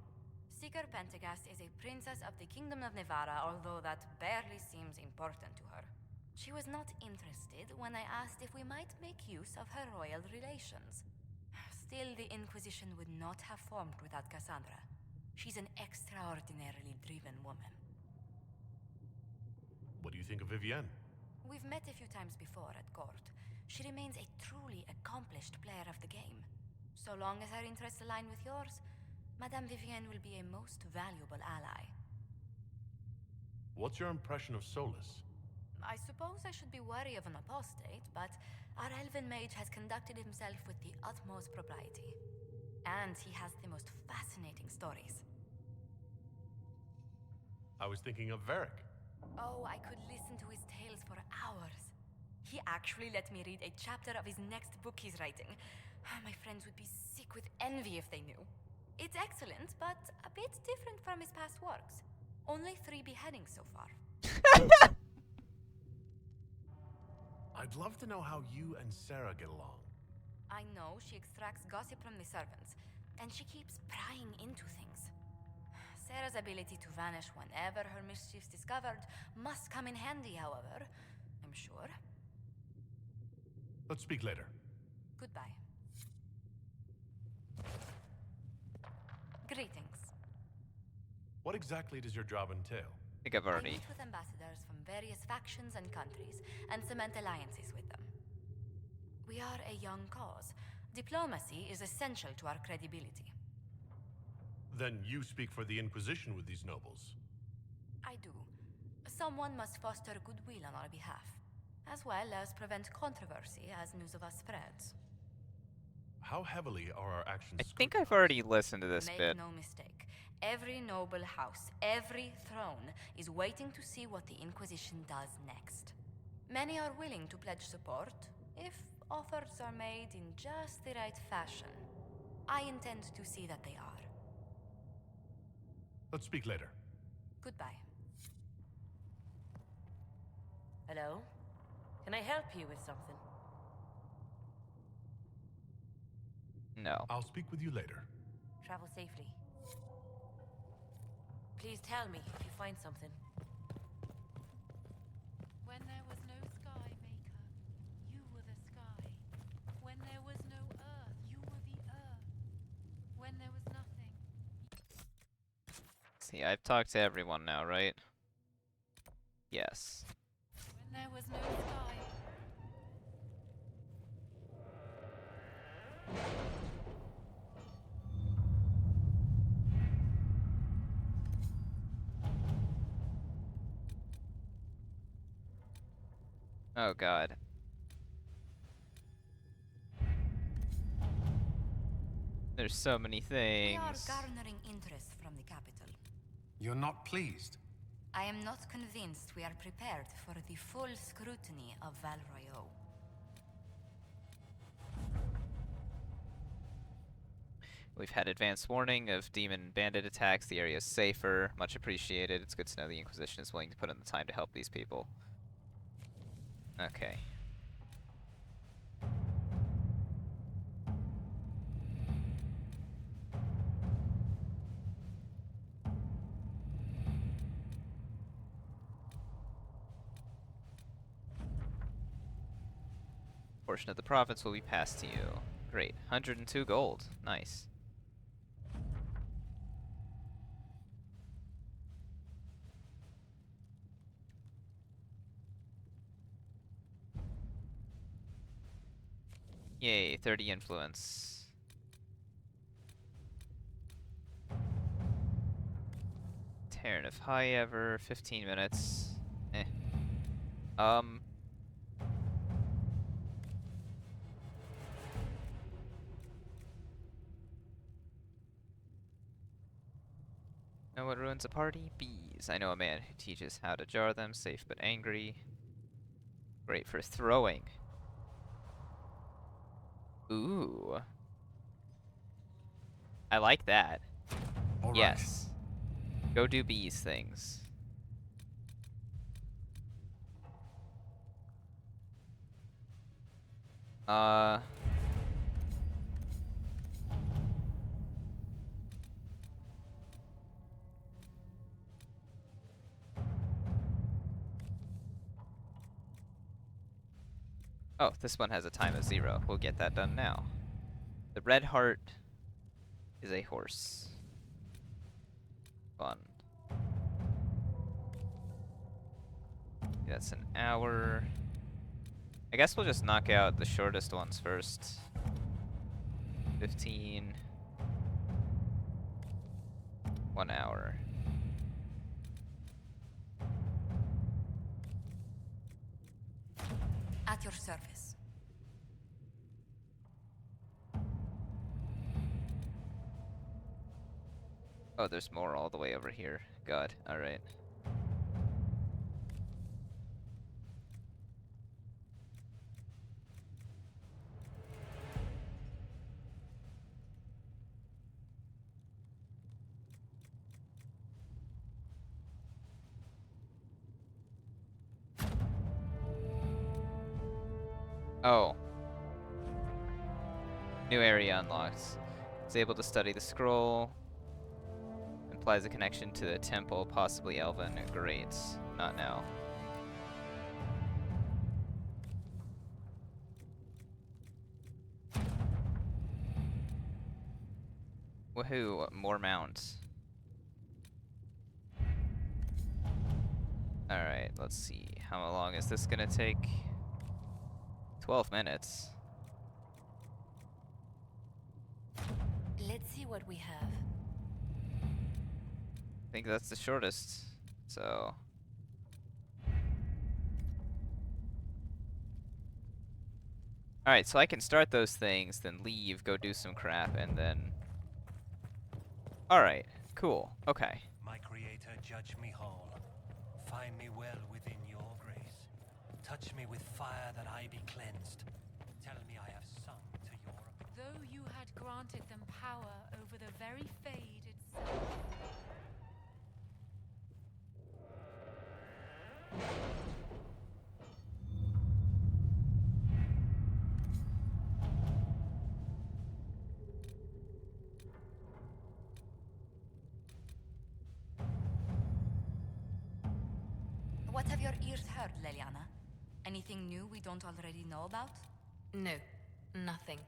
Seeker Pentagast is a princess of the Kingdom of Nevarra, although that barely seems important to her. She was not interested when I asked if we might make use of her royal relations. Still, the Inquisition would not have formed without Cassandra. She's an extraordinarily driven woman.
What do you think of Vivienne?
We've met a few times before at court. She remains a truly accomplished player of the game. So long as her interests align with yours, Madame Vivienne will be a most valuable ally.
What's your impression of Solus?
I suppose I should be wary of an apostate, but our elven mage has conducted himself with the utmost propriety. And he has the most fascinating stories.
I was thinking of Varric.
Oh, I could listen to his tales for hours. He actually let me read a chapter of his next book he's writing. My friends would be sick with envy if they knew. It's excellent, but a bit different from his past works. Only 3 beheadings so far.
I'd love to know how you and Sarah get along.
I know she extracts gossip from the servants, and she keeps prying into things. Sarah's ability to vanish whenever her mischief's discovered must come in handy, however, I'm sure.
Let's speak later.
Goodbye. Greetings.
What exactly does your job entail?
I think I've
I
already...
meet with ambassadors from various factions and countries, and cement alliances with them. We are a young cause. Diplomacy is essential to our credibility.
Then you speak for the Inquisition with these nobles.
I do. Someone must foster goodwill on our behalf, as well as prevent controversy as news of us spreads.
How heavily are our actions
I think I've already listened to this
Make
bit.
no mistake. Every noble house, every throne, is waiting to see what the Inquisition does next. Many are willing to pledge support, if offers are made in just the right fashion. I intend to see that they are.
Let's speak later.
Goodbye.
Hello? Can I help you with something?
No.
I'll speak with you later.
Travel safely. Please tell me if you find something.
When there was no sky maker, you were the sky. When there was no earth, you were the earth. When there was nothing.
See, I've talked to everyone now, right? Yes.
When there was no sky.
Oh god. There's so many
We are
things.
garnering interest from the capital.
You're not pleased?
I am not convinced we are prepared for the full scrutiny of Val Royeaux.
We've had advance warning of demon bandit attacks. The area is safer. Much appreciated. It's good to know the Inquisition is willing to put in the time to help these people. Okay. Portion of the profits will be passed to you. Great. 102 gold. Nice. Yay, 30 influence. Terran of High Ever, 15 minutes. Eh. Know what ruins a party? Bees. I know a man who teaches how to jar them, safe but angry. Great for throwing. Ooh. I like that.
All
yes. Go do bees things. Oh, this one has a time of 0. We'll get that done now. The red heart is a horse. Fun. That's an hour. I guess we'll just knock out the shortest ones first. 15. 1 hour.
At your service.
Oh, there's more all the way over here. God, alright. Oh. New area unlocked. It's able to study the scroll. Implies a connection to the temple, possibly Elven. Great. Not now. Woohoo, more mounts. Alright, let's see. How long is this gonna take? 12 minutes.
Let's see what we have.
I think that's the shortest, so... Alright, so I can start those things, then leave, go do some crap, and then... Alright, cool, okay.
My creator, judge me whole. Find me well within your grace. Touch me with fire that I be cleansed. Tell me I have sung to your...
Though you had granted them power over the very Fade itself.
What have your ears heard, Leliana? Anything new we don't already know about?
No, nothing.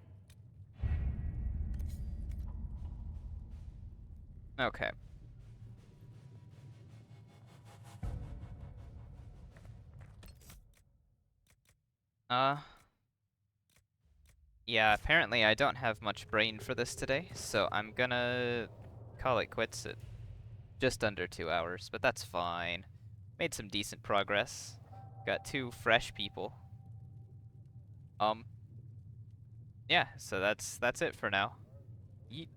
Okay. Yeah, apparently I don't have much brain for this today, so I'm gonna call it quits at just under 2 hours, but that's fine. Made some decent progress. Got 2 fresh people. Yeah, so that's it for now. Yeet.